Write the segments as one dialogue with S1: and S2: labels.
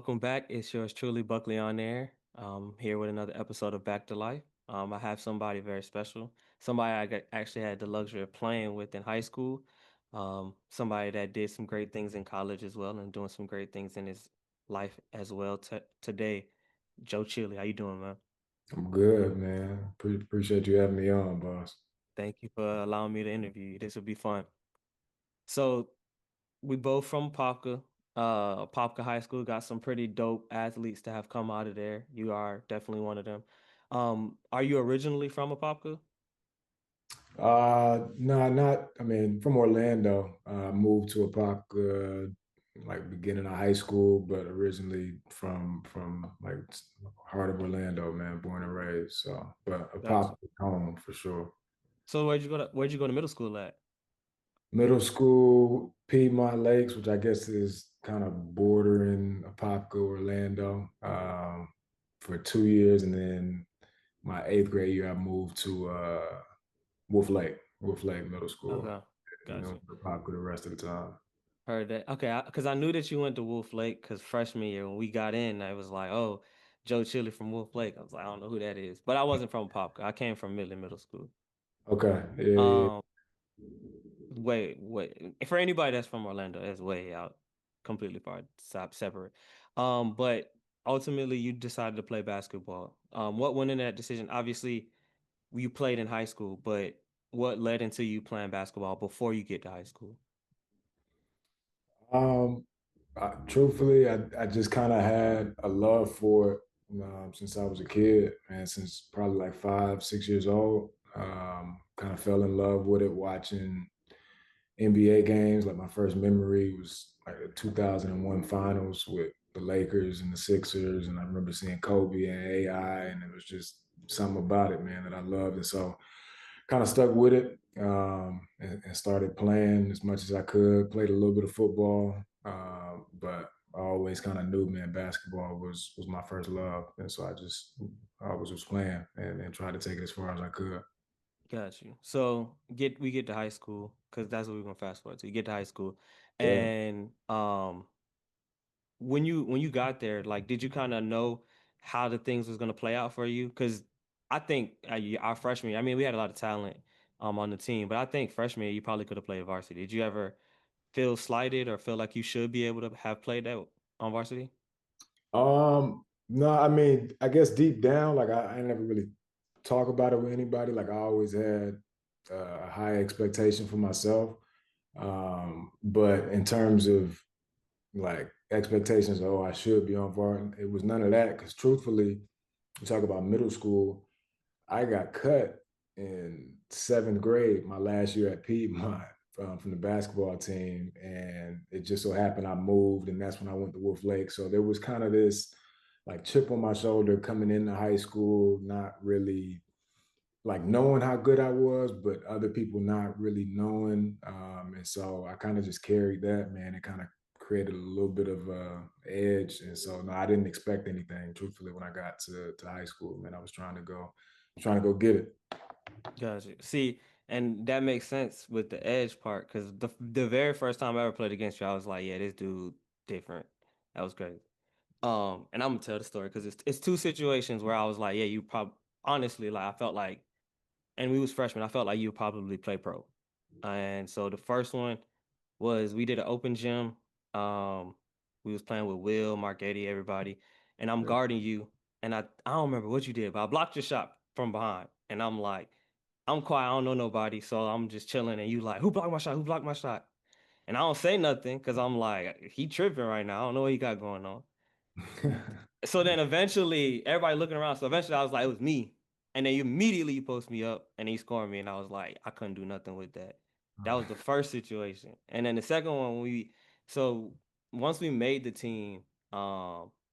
S1: Welcome back. It's yours truly, Buckley on air. Here with another episode of Back to Life. I have somebody very special, somebody actually had the luxury of playing with in high school, somebody that did some great things in college as well, and doing some great things in his life as well. Today, Joe Chealey, how you doing, man?
S2: I'm good, man. Appreciate you having me on, boss.
S1: Thank you for allowing me to interview you. This will be fun. So we both from Popka. Popka High School got some pretty dope athletes that have come out of there. You are definitely one of them. Are you originally from Apopka?
S2: No, not. I mean, from Orlando. Moved to Apopka like beginning of high school, but originally from like heart of Orlando, man. Born and raised. So, but
S1: Gotcha.
S2: Apopka home for sure.
S1: So where'd you go to middle school at?
S2: Middle school, Piedmont Lakes, which I guess is kind of bordering Apopka, Orlando, for 2 years, and then my eighth grade year, I moved to Wolf Lake Middle School.
S1: Okay,
S2: You know,
S1: gotcha.
S2: popular the rest of the time.
S1: Heard that. Okay, because I knew that you went to Wolf Lake because freshman year when we got in, I was like, oh, Joe Chili from Wolf Lake. I was like, I don't know who that is, but I wasn't from Apopka. I came from Midland Middle School.
S2: Okay, yeah,
S1: Um, wait. For anybody that's from Orlando, that's way out, completely far separate. But ultimately, you decided to play basketball. What went into that decision? Obviously, you played in high school, but what led into you playing basketball before you get to high school?
S2: yeah. Truthfully, I just kind of had a love for it since I was a kid, and since probably like 5, 6 years old. Kind of fell in love with it watching NBA games. Like my first memory was like the 2001 finals with the Lakers and the Sixers. And I remember seeing Kobe and AI, and it was just something about it, man, that I loved. And so kind of stuck with it, and started playing as much as I could, played a little bit of football. But I always kind of knew, man, basketball was my first love. And so I always was playing and tried to take it as far as I could.
S1: Got you. So we get to high school because that's what we're gonna fast forward to. You get to high school,
S2: Yeah.
S1: and when you got there, like, did you kind of know how the things was gonna play out for you? Because I think our freshman year, I mean, we had a lot of talent on the team, but I think freshman year you probably could have played varsity. Did you ever feel slighted or feel like you should be able to have played that on varsity?
S2: No, I mean, I guess deep down, like I never really talk about it with anybody. Like I always had a high expectation for myself. But in terms of like expectations, oh, I should be on VAR, it was none of that. Because truthfully, you talk about middle school, I got cut in seventh grade, my last year at Piedmont, from the basketball team. And it just so happened I moved, and that's when I went to Wolf Lake. So there was kind of this like chip on my shoulder coming into high school, not really like knowing how good I was, but other people not really knowing. And so I kind of just carried that, man. It kind of created a little bit of edge. And so no, I didn't expect anything, truthfully, when I got to high school, man. I was trying to go get it.
S1: Gotcha. See, and that makes sense with the edge part because the very first time I ever played against you, I was like, yeah, this dude different. That was crazy. And I'm gonna tell the story because it's two situations where I was like, yeah, you probably honestly like I felt like, and we was freshmen, I felt like you would probably play pro. And so the first one was we did an open gym. Um, we was playing with Will, Mark Eddy, everybody, and I'm guarding you, and I don't remember what you did, but I blocked your shot from behind, and I'm like, I'm quiet, I don't know nobody, so I'm just chilling, and you like, who blocked my shot? Who blocked my shot? And I don't say nothing because I'm like, he tripping right now. I don't know what he got going on. So then eventually everybody looking around. So eventually I was like, it was me. And then immediately you post me up and he scored me. And I was like, I couldn't do nothing with that. That was the first situation. And then the second one, so once we made the team,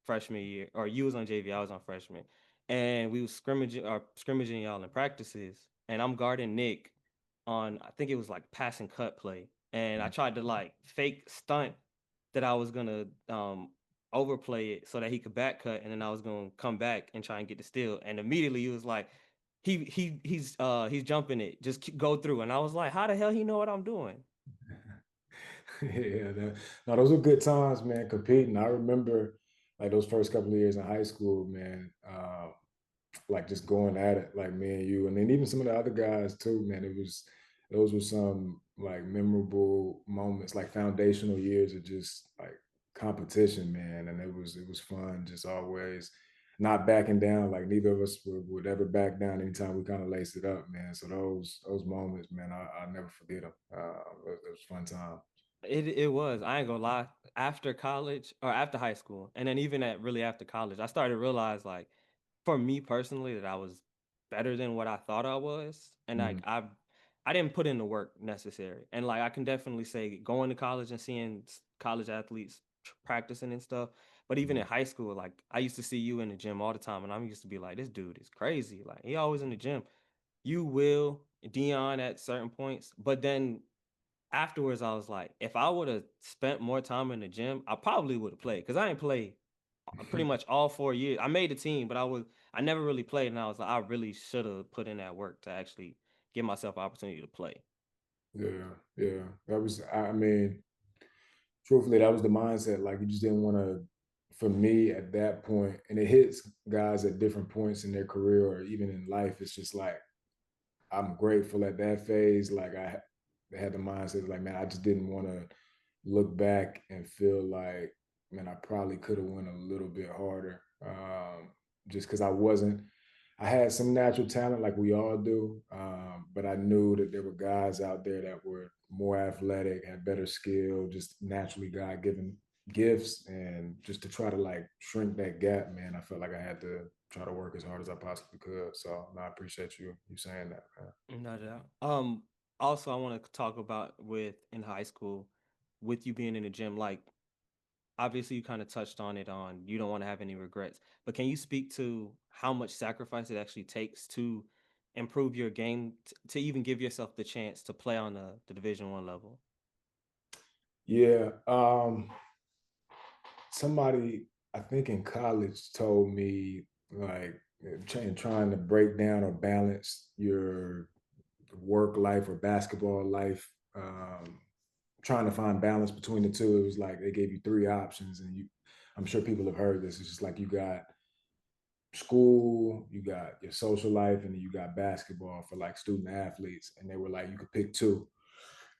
S1: freshman year, or you was on JV, I was on freshman, and we was scrimmaging y'all in practices. And I'm guarding Nick on, I think it was like pass and cut play. And I tried to like fake stunt that I was gonna overplay it so that he could back cut, and then I was gonna come back and try and get the steal. And immediately he was like, he's jumping it, just go through. And I was like, how the hell he know what I'm doing?
S2: No, those were good times, man, competing. I remember, like those first couple of years in high school, man. Like just going at it, like me and you, and then even some of the other guys too, man. It was those were some like memorable moments, like foundational years of just like competition, man. And it was fun, just always not backing down. Like neither of us would ever back down anytime we kind of laced it up, man. So those moments, man, I'll never forget them. It was a fun time.
S1: It was. I ain't gonna lie. After college or after high school, and then even at really after college, I started to realize like for me personally that I was better than what I thought I was, and
S2: Mm,
S1: I didn't put in the work necessary. And like I can definitely say going to college and seeing college athletes practicing and stuff. But even in
S2: mm,
S1: high school, like I used to see you in the gym all the time, and I used to be like, this dude is crazy. Like he always in the gym. You will Dion at certain points, but then afterwards I was like, if I would have spent more time in the gym, I probably would have played because I ain't played pretty much all 4 years. I made the team, but I never really played, and I was like, I really should have put in that work to actually give myself an opportunity to play.
S2: yeah, yeah. That was, I mean, truthfully, that was the mindset. Like you just didn't want to. For me, at that point, and it hits guys at different points in their career or even in life. It's just like I'm grateful at that phase. Like I had the mindset like, man, I just didn't want to look back and feel like, man, I probably could have went a little bit harder. Just because I had some natural talent like we all do, but I knew that there were guys out there that were more athletic, had better skill, just naturally God given gifts, and just to try to like shrink that gap, man, I felt like I had to try to work as hard as I possibly could. So no, I appreciate you saying that, man.
S1: No doubt. Also, I want to talk about with in high school, with you being in the gym. Like, obviously, you kind of touched on it. On you don't want to have any regrets, but can you speak to how much sacrifice it actually takes to improve your game to even give yourself the chance to play on the Division 1 level?
S2: Yeah. Somebody I think in college told me like trying to break down or balance your work life or basketball life, trying to find balance between the two. It was like they gave you three options, and I'm sure people have heard this. It's just like you got school, you got your social life, and then you got basketball for like student athletes. And they were like, you could pick two.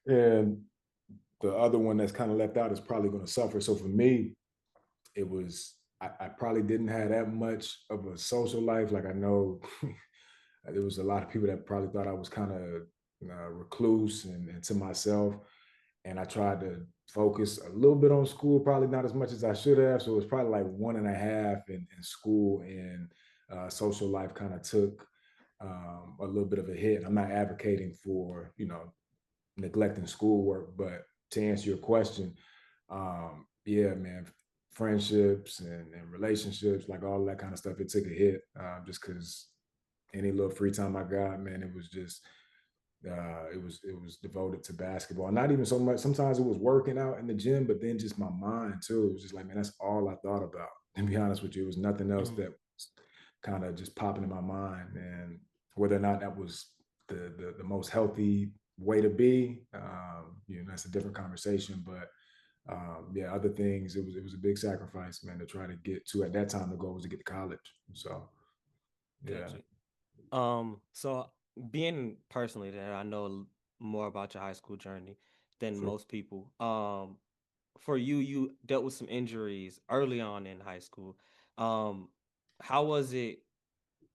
S2: And the other one that's kind of left out is probably going to suffer. So for me, it was I probably didn't have that much of a social life. Like I know there was a lot of people that probably thought I was kind of recluse and to myself. And I tried to focus a little bit on school, probably not as much as I should have. So it was probably like one and a half in school, and social life kind of took a little bit of a hit. I'm not advocating for neglecting schoolwork, but to answer your question, yeah, man, friendships and relationships, like all that kind of stuff, it took a hit, just because any little free time I got, man, it was just it was devoted to basketball. Not even so much. Sometimes it was working out in the gym, but then just my mind too. It was just like, man, that's all I thought about. To be honest with you, it was nothing else
S1: Mm,
S2: that was kind of just popping in my mind. And whether or not that was the most healthy way to be, that's a different conversation. But yeah, other things, it was a big sacrifice, man, to try to get to. At that time, the goal was to get to college. So yeah,
S1: gotcha. So being personally there, I know more about your high school journey than
S2: for
S1: most people. For you, you dealt with some injuries early on in high school. Um, how was it?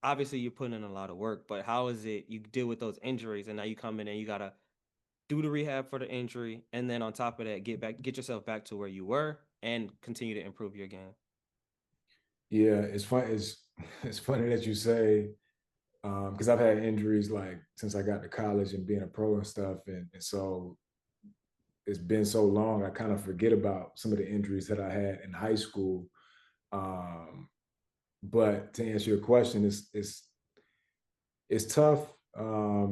S1: Obviously, you're putting in a lot of work, but how is it you deal with those injuries and now you come in and you gotta do the rehab for the injury, and then on top of that, get yourself back to where you were and continue to improve your game.
S2: yeah, it's fun. It's funny that you say, because I've had injuries like since I got to college and being a pro and stuff, and so it's been so long. I kind of forget about some of the injuries that I had in high school. Um, but to answer your question, it's tough,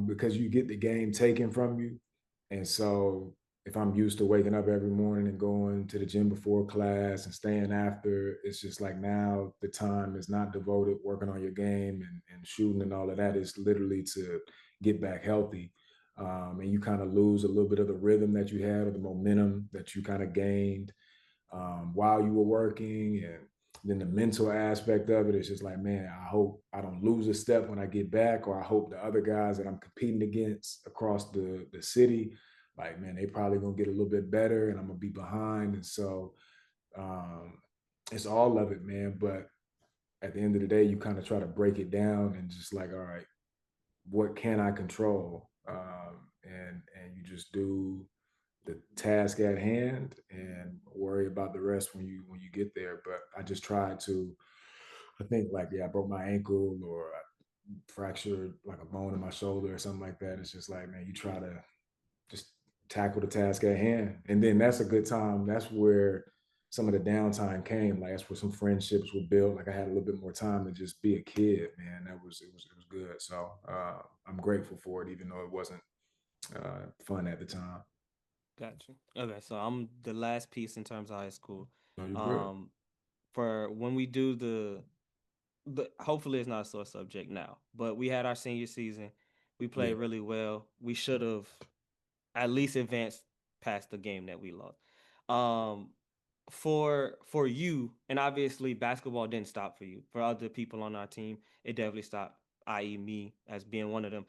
S2: because you get the game taken from you. And so if I'm used to waking up every morning and going to the gym before class and staying after, it's just like now the time is not devoted working on your game and shooting and all of that. Is literally to get back healthy. And you kind of lose a little bit of the rhythm that you had or the momentum that you kind of gained while you were working. And Then the mental aspect of it is just like, man, I hope I don't lose a step when I get back, or I hope the other guys that I'm competing against across the city, like, man, they probably gonna get a little bit better, and I'm gonna be behind. And so um, it's all of it, man. But at the end of the day, you kind of try to break it down and just like, all right, what can I control? And you just do the task at hand and worry about the rest when you get there. But I just tried to. I think like, yeah, I broke my ankle or I fractured like a bone in my shoulder or something like that. It's just like, man, you try to just tackle the task at hand, and then that's a good time. That's where some of the downtime came. Like that's where some friendships were built. Like I had a little bit more time to just be a kid, man. It was good. So I'm grateful for it, even though it wasn't fun at the time.
S1: Gotcha. Okay, so I'm the last piece in terms of high school.
S2: No, you're good.
S1: Um, for when we do the hopefully it's not a sore subject now, but we had our senior season. We
S2: Yeah.
S1: played really well. We should have at least advanced past the game that we lost. Um, for you, and obviously basketball didn't stop for you. For other people on our team, it definitely stopped, i.e., me as being one of them.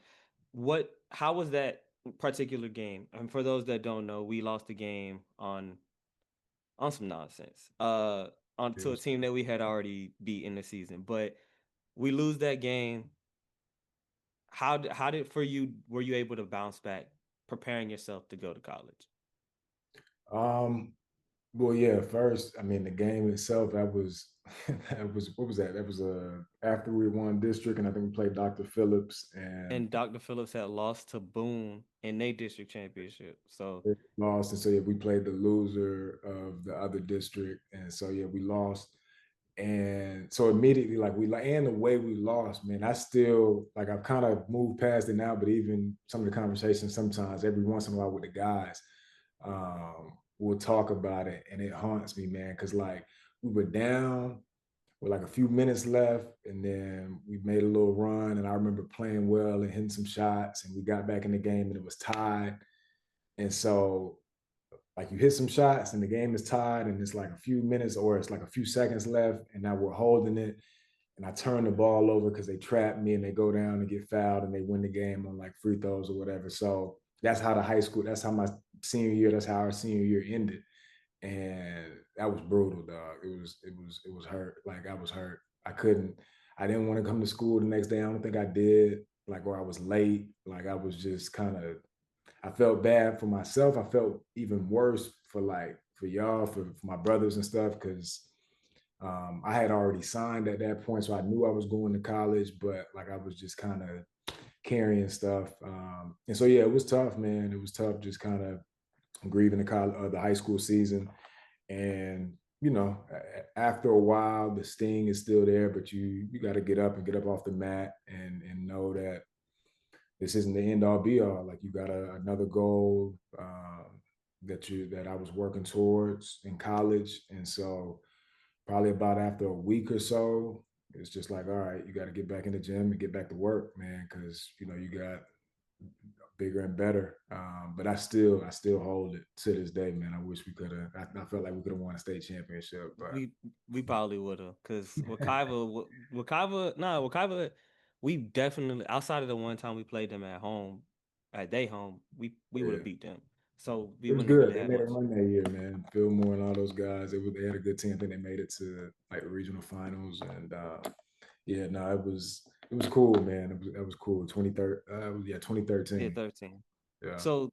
S1: How was that particular game? And for those that don't know, we lost the game on some nonsense. On
S2: It
S1: to a
S2: was
S1: team that we had already beat in the season, but we lose that game. How did for you? Were you able to bounce back, preparing yourself to go to college?
S2: um well, yeah, first, I mean, the game itself, that was that was what was that? That was after we won district, and I think we played Dr. Phillips, and
S1: And Dr. Phillips had lost to Boone in their district championship. So
S2: they lost. And so yeah, we played the loser of the other district. And so yeah, we lost. And so immediately, like and the way we lost, man, I still like I've kind of moved past it now, but even some of the conversations sometimes every once in a while with the guys, we'll talk about it and it haunts me, man. Cause like we were down with like a few minutes left, and then we made a little run. And I remember playing well and hitting some shots, and we got back in the game and it was tied. And so like you hit some shots and the game is tied and it's like a few minutes or it's like a few seconds left and now we're holding it, and I turn the ball over because they trap me and they go down and get fouled and they win the game on like free throws or whatever. So that's how my senior year, that's how our senior year ended. And that was brutal, dog. It was hurt. Like I was hurt. I didn't want to come to school the next day. I don't think I did. Like, or I was late. Like I was just kind of, I felt bad for myself. I felt even worse for like for y'all, for my brothers and stuff, because I had already signed at that point, so I knew I was going to college, but like I was just kind of carrying stuff. And so yeah, it was tough, man. It was tough, just kind of grieving the high school season. And after a while, the sting is still there, but you got to get up and get up off the mat and know that this isn't the end all be all. Like you got another goal that I was working towards in college, and so probably about after a week or so, it's just like, all right, you got to get back in the gym and get back to work, man, because you got bigger and better. But I still hold it to this day, man. I wish we could have. I felt like we could have won a state championship, but
S1: we we probably would have, because Wakaiva, we definitely, outside of the one time we played them at home, at their home, we would have
S2: yeah,
S1: beat them. So we
S2: it was
S1: wouldn't have
S2: good.
S1: really
S2: They
S1: had
S2: made a
S1: much.
S2: run that year, man. Fillmore and all those guys. They had a good team. I think they made it to like the regional finals, and yeah, no, it was cool, man. It was cool.
S1: Yeah,
S2: 2013.
S1: 13.
S2: Yeah.
S1: So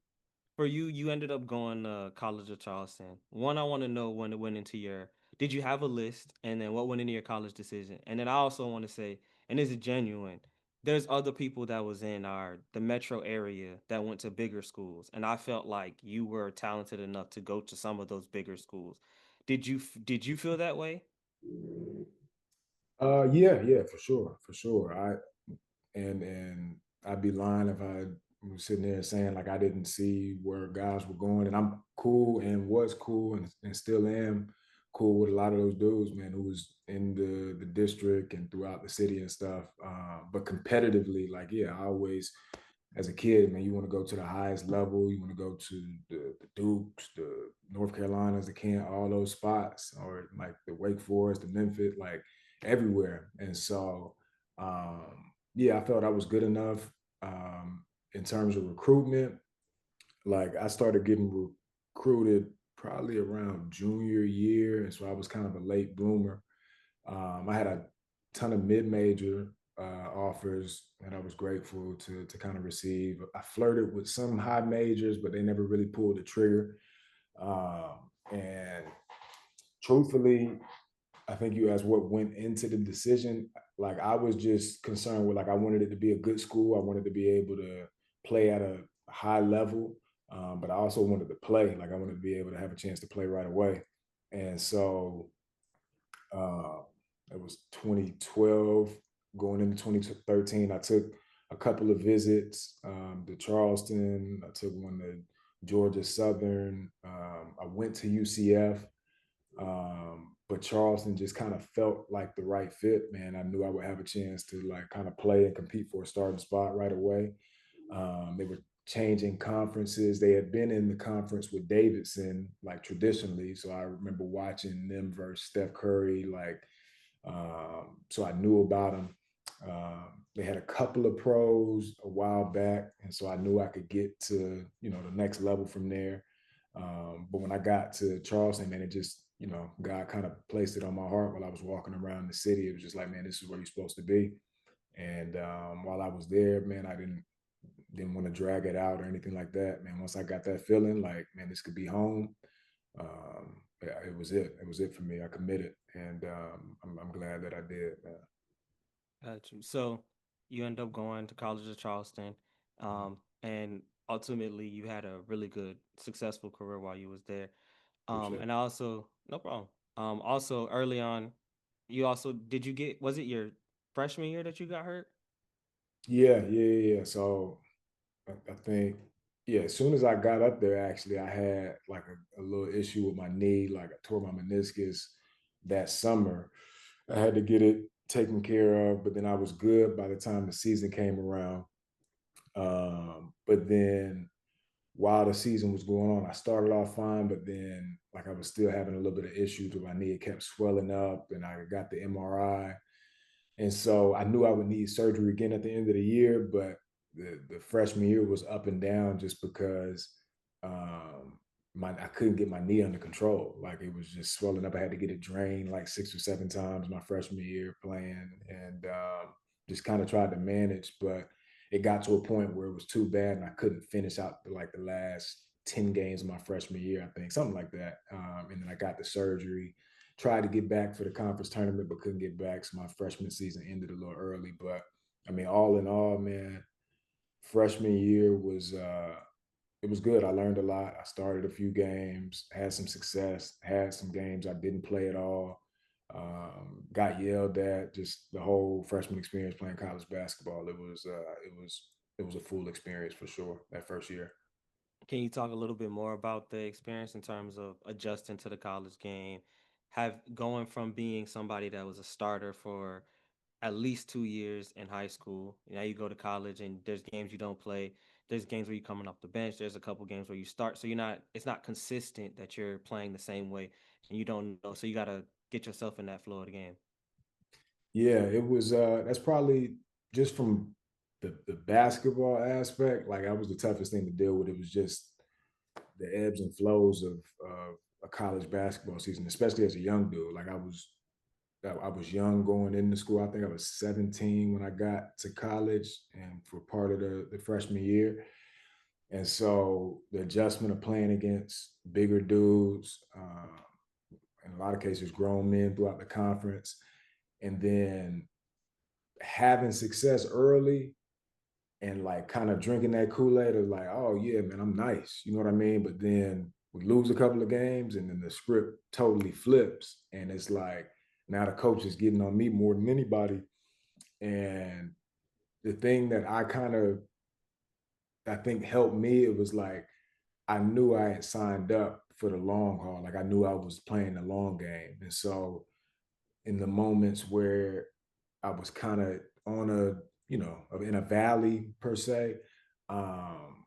S1: for you, you ended up going to College of Charleston. One, I want to know when it went into your. Did you have a list, and then what went into your college decision? And then I also want to say, and this is genuine. There's other people that was in the metro area that went to bigger schools, and I felt like you were talented enough to go to some of those bigger schools. Did you feel that way?
S2: Yeah, yeah, for sure, for sure. And I'd be lying if I was sitting there saying like I didn't see where guys were going. And I'm cool and was cool and still am cool with a lot of those dudes, man, who was in the district and throughout the city and stuff. But competitively, like yeah, I always as a kid, man, you want to go to the highest level. You want to go to the Dukes, the North Carolinas, the Kent, all those spots, or like the Wake Forest, the Memphis, like everywhere. And so, yeah, I felt I was good enough in terms of recruitment. Like I started getting recruited probably around junior year, and so I was kind of a late bloomer. I had a ton of mid-major offers that I was grateful to kind of receive. I flirted with some high majors, but they never really pulled the trigger. And truthfully, I think you asked what went into the decision. Like I was just concerned with like I wanted it to be a good school. I wanted to be able to play at a high level, but I also wanted to play. Like I wanted to be able to have a chance to play right away. And so uh, it was 2012 going into 2013. I took a couple of visits to Charleston. I took one to Georgia Southern. I went to UCF, but Charleston just kind of felt like the right fit, man. I knew I would have a chance to like kind of play and compete for a starting spot right away. They were changing conferences. They had been in the conference with Davidson, like traditionally. So I remember watching them versus Steph Curry, like, so I knew about them. They had a couple of pros a while back, and so I knew I could get to the next level from there. But when I got to Charleston, man, it just God kind of placed it on my heart while I was walking around the city. It was just like, man, this is where you're supposed to be. And while I was there, man, I didn't want to drag it out or anything like that. Man, once I got that feeling, like, man, this could be home. Yeah, it was it. It was it for me. I committed, and I'm glad that I did. Man.
S1: Got you. So you end up going to College of Charleston, and ultimately you had a really good, successful career while you was there.
S2: Appreciate
S1: And
S2: it.
S1: I also, no problem. Also early on, you also did you get was it your freshman year that you got hurt?
S2: Yeah, yeah, yeah. Yeah. So I think, yeah, as soon as I got up there, actually, I had like a little issue with my knee. Like I tore my meniscus that summer. I had to get it taken care of, but then I was good by the time the season came around. But then while the season was going on, I started off fine, but then like I was still having a little bit of issues with my knee. It kept swelling up, and I got the MRI. And so I knew I would need surgery again at the end of the year, but the freshman year was up and down just because um, I couldn't get my knee under control. Like it was just swelling up. I had to get it drained like 6 or 7 times my freshman year playing, and just kind of tried to manage. But it got to a point where it was too bad, and I couldn't finish out like the last 10 games of my freshman year, I think, something like that. And then I got the surgery, tried to get back for the conference tournament, but couldn't get back. So my freshman season ended a little early. But I mean, all in all, man, freshman year was it was good. I learned a lot. I started a few games, had some success, had some games I didn't play at all. Got yelled at. Just the whole freshman experience playing college basketball. It was a full experience for sure that first year.
S1: Can you talk a little bit more about the experience in terms of adjusting to the college game, have going from being somebody that was a starter for at least 2 years in high school. Now you go to college and there's games you don't play. There's games where you're coming off the bench. There's a couple games where you start. So it's not consistent that you're playing the same way and you don't know. So you got to get yourself in that flow of the game.
S2: Yeah, it was that's probably just from the basketball aspect, like that was the toughest thing to deal with. It was just the ebbs and flows of a college basketball season, especially as a young dude. Like I was young going into school. I think I was 17 when I got to college and for part of the freshman year. And so the adjustment of playing against bigger dudes, in a lot of cases, grown men throughout the conference, and then having success early and like kind of drinking that Kool-Aid of like, oh yeah, man, I'm nice. You know what I mean? But then we lose a couple of games and then the script totally flips. And it's like now the coach is getting on me more than anybody. And the thing that I think helped me, it was like I knew I had signed up for the long haul. Like I knew I was playing the long game. And so in the moments where I was kind of on in a valley per se, Um,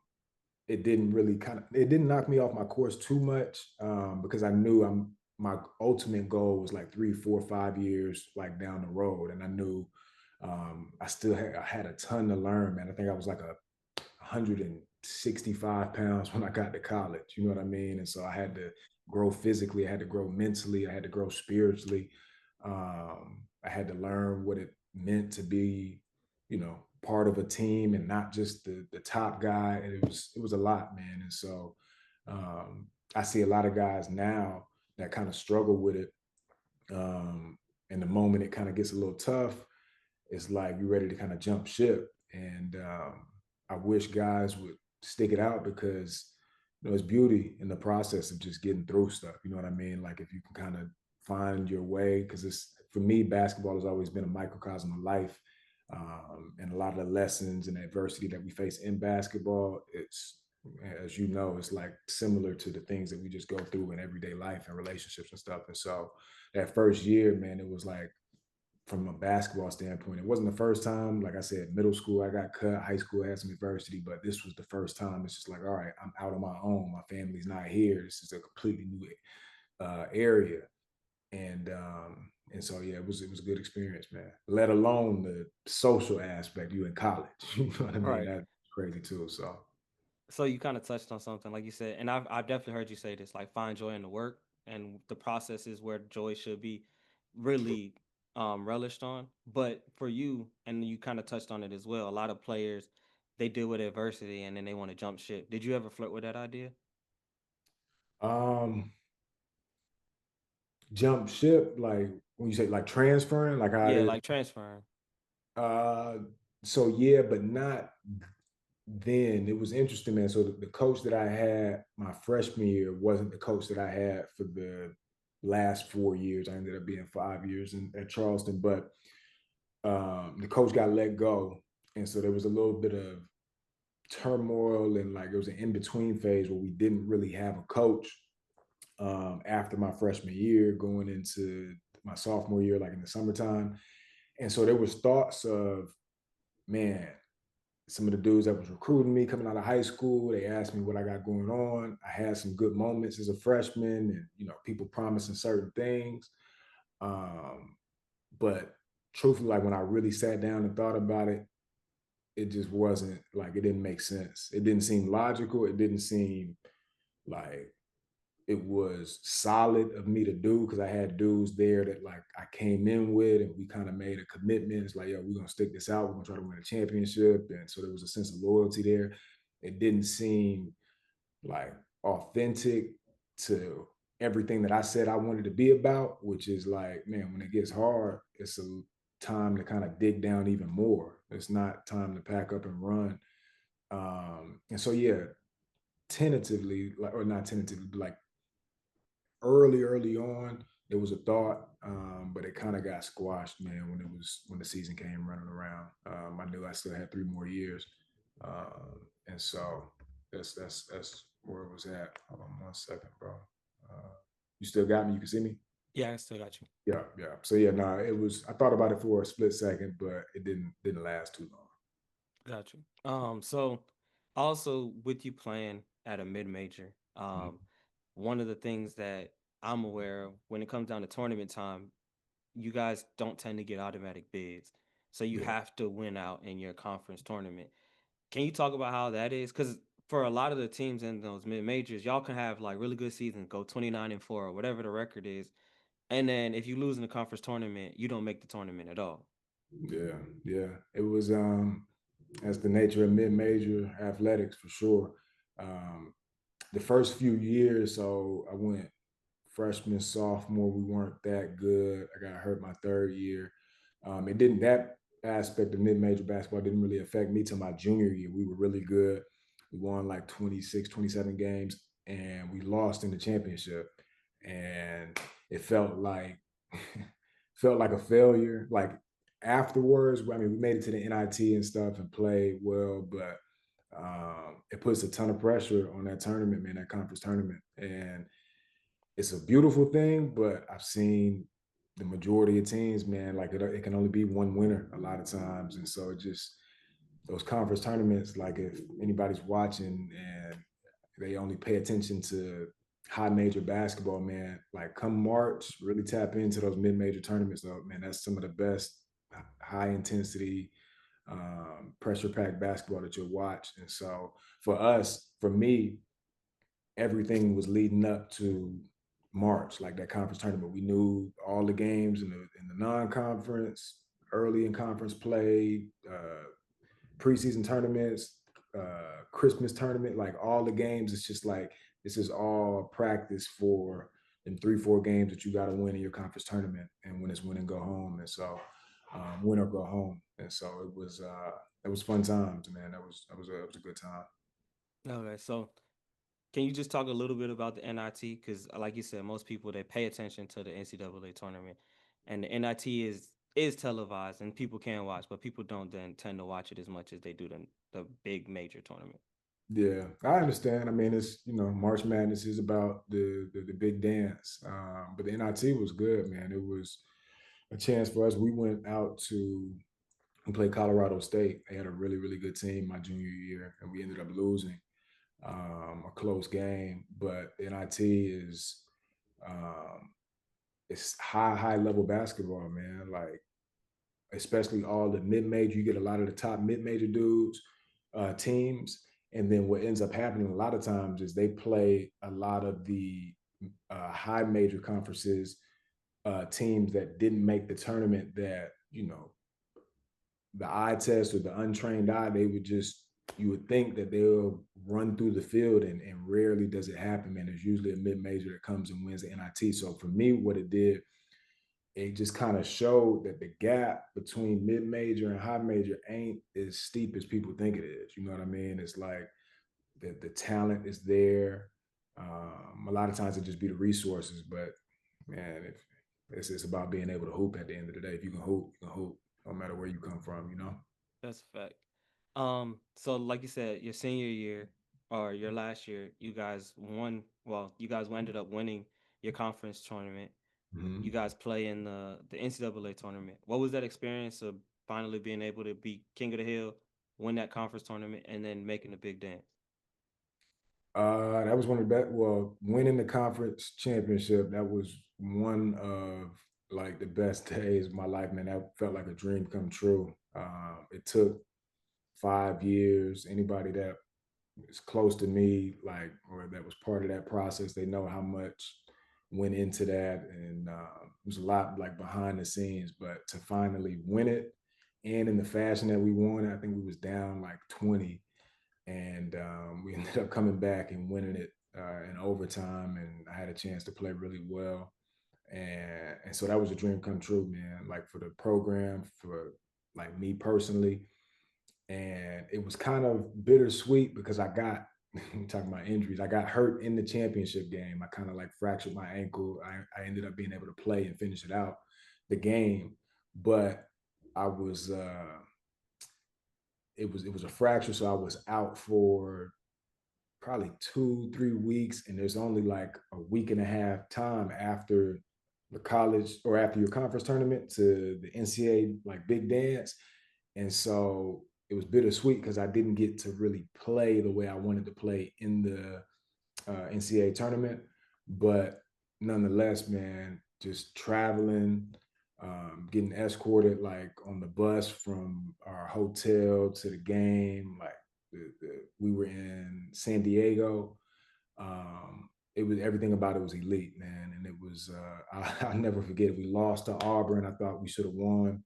S2: it didn't really it didn't knock me off my course too much, because I knew my ultimate goal was like 3, 4, 5 years like down the road, and I knew I had a ton to learn, man. I think I was like 165 pounds when I got to college. You know what I mean? And so I had to grow physically, I had to grow mentally, I had to grow spiritually. I had to learn what it meant to be, part of a team and not just the top guy. And it was a lot, man. And so I see a lot of guys now that kind of struggle with it. And the moment it kind of gets a little tough, it's like you're ready to kind of jump ship. And I wish guys would stick it out because it's beauty in the process of just getting through stuff. You know what I mean? Like if you can kind of find your way, because it's for me, basketball has always been a microcosm of life. And a lot of the lessons and adversity that we face in basketball, it's as you know, it's like similar to the things that we just go through in everyday life and relationships and stuff. And so that first year, man, it was like from a basketball standpoint. It wasn't the first time. Like I said, middle school, I got cut. High school, I had some adversity, but this was the first time. It's just like, all right, I'm out on my own. My family's not here. This is a completely new area, and so yeah, it was a good experience, man. Let alone the social aspect. You in college, you know what I mean?
S1: Right.
S2: That's crazy too. So
S1: So you kind of touched on something, like you said, and I've definitely heard you say this, like find joy in the work, and the process is where joy should be really relished on. But for you, and you kind of touched on it as well, a lot of players they deal with adversity and then they want to jump ship. Did you ever flirt with that idea?
S2: um, jump ship, like when you say like transferring, like how it
S1: Yeah,
S2: is.
S1: like transferring.
S2: Uh, so yeah, but not then. It was interesting, man. So the coach that I had my freshman year wasn't the coach that I had for the last 4 years. I ended up being 5 years at Charleston, but the coach got let go, and so there was a little bit of turmoil and like it was an in between phase where we didn't really have a coach after my freshman year, going into my sophomore year, like in the summertime. And so there was thoughts of, man, some of the dudes that was recruiting me coming out of high school, they asked me what I got going on. I had some good moments as a freshman and, people promising certain things. Um, but truthfully, like when I really sat down and thought about it, it just wasn't like, it didn't make sense. It didn't seem logical. It didn't seem like it was solid of me to do because I had dudes there that like I came in with and we kind of made a commitment. It's like, yo, we're gonna stick this out. We're gonna try to win a championship. And so there was a sense of loyalty there. It didn't seem like authentic to everything that I said I wanted to be about, which is like, man, when it gets hard, it's a time to kind of dig down even more. It's not time to pack up and run. And so yeah, tentatively, like or not tentatively, but like early on, there was a thought, but it kind of got squashed, man, when the season came running around. I knew I still had 3 more years, and so that's where it was at. Hold on 1 second, bro. You still got me? You can see me?
S1: Yeah, I still got you.
S2: Yeah, yeah. So yeah, no, it was. I thought about it for a split second, but it didn't last too long.
S1: Got you. So also with you playing at a mid major, one of the things that I'm aware of when it comes down to tournament time, you guys don't tend to get automatic bids. So you
S2: Yeah,
S1: have to win out in your conference tournament. Can you talk about how that is? Because for a lot of the teams in those mid majors, y'all can have like really good seasons, go 29-4 or whatever the record is. And then if you lose in the conference tournament, you don't make the tournament at all.
S2: yeah, yeah. It was that's the nature of mid-major athletics for sure. Um, the first few years, so I went freshman, sophomore, we weren't that good. I got hurt my third year. It didn't that aspect of mid-major basketball didn't really affect me till my junior year. We were really good. We won like 26, 27 games, and we lost in the championship. And it felt like felt like a failure. Like afterwards, I mean, we made it to the NIT and stuff and played well, but it puts a ton of pressure on that tournament, man, that conference tournament. And it's a beautiful thing, but I've seen the majority of teams, man, like it can only be one winner a lot of times. And so it just those conference tournaments, like if anybody's watching and they only pay attention to high major basketball, man, like come March, really tap into those mid major tournaments. Though, man, that's some of the best high intensity, pressure packed basketball that you'll watch. And so for us, for me, everything was leading up to March, like that conference tournament. We knew all the games in the non conference, early in conference play, preseason tournaments, Christmas tournament, like all the games. It's just like this is all practice for them 3, 4 games that you got to win in your conference tournament, and when it's win and go home, and so win or go home, and so it was fun times, man. It was a good time.
S1: Okay, so can you just talk a little bit about the NIT? Because, like you said, most people they pay attention to the NCAA tournament, and the NIT is televised and people can watch, but people don't then tend to watch it as much as they do the big major tournament.
S2: Yeah, I understand. I mean, it's March Madness is about the big dance, but the NIT was good, man. It was a chance for us. We went out to and played Colorado State. They had a really really good team my junior year, and we ended up losing a close game. But the NIT is um, it's high level basketball, man. Like especially all the mid major. You get a lot of the top mid major dudes teams, and then what ends up happening a lot of times is they play a lot of the high major conferences teams that didn't make the tournament that the eye test or the untrained eye, they would just you would think that they'll run through the field, and rarely does it happen, man. There's usually a mid major that comes and wins the NIT. So for me, what it did, it just kind of showed that the gap between mid major and high major ain't as steep as people think it is. You know what I mean? It's like the talent is there. A lot of times it just be the resources, but man, if it's about being able to hoop at the end of the day. If you can hoop, you can hoop, no matter where you come from. You know.
S1: That's a fact. So like you said, your senior year or your last year, you guys won. Well, you guys ended up winning your conference tournament. You
S2: Mm-hmm.
S1: guys play in the NCAA tournament. What was that experience of finally being able to be king of the hill, win that conference tournament, and then making the big dance?
S2: That was one of the best. Well, winning the conference championship, that was one of like the best days of my life, man. That felt like a dream come true. It took 5 years. Anybody that is close to me, like, or that was part of that process, they know how much went into that, and there's a lot like behind the scenes. But to finally win it, and in the fashion that we won, I think we was down like 20, and we ended up coming back and winning it in overtime, and I had a chance to play really well, and so that was a dream come true, man. Like for the program, for like me personally, and it was kind of bittersweet because I got talking about injuries. I got hurt in the championship game. I kind of like fractured my ankle. I ended up being able to play and finish it out the game, but I was it was a fracture, so I was out for probably 2, 3 weeks, and there's only like a week and a half time after the college or after your conference tournament to the NCAA like big dance, and so it was bittersweet because I didn't get to really play the way I wanted to play in the NCAA tournament, but nonetheless, man, just traveling, getting escorted like on the bus from our hotel to the game, like we were in San Diego. It was everything about it was elite, man, and it was I'll never forget it. We lost to Auburn. I thought we should have won.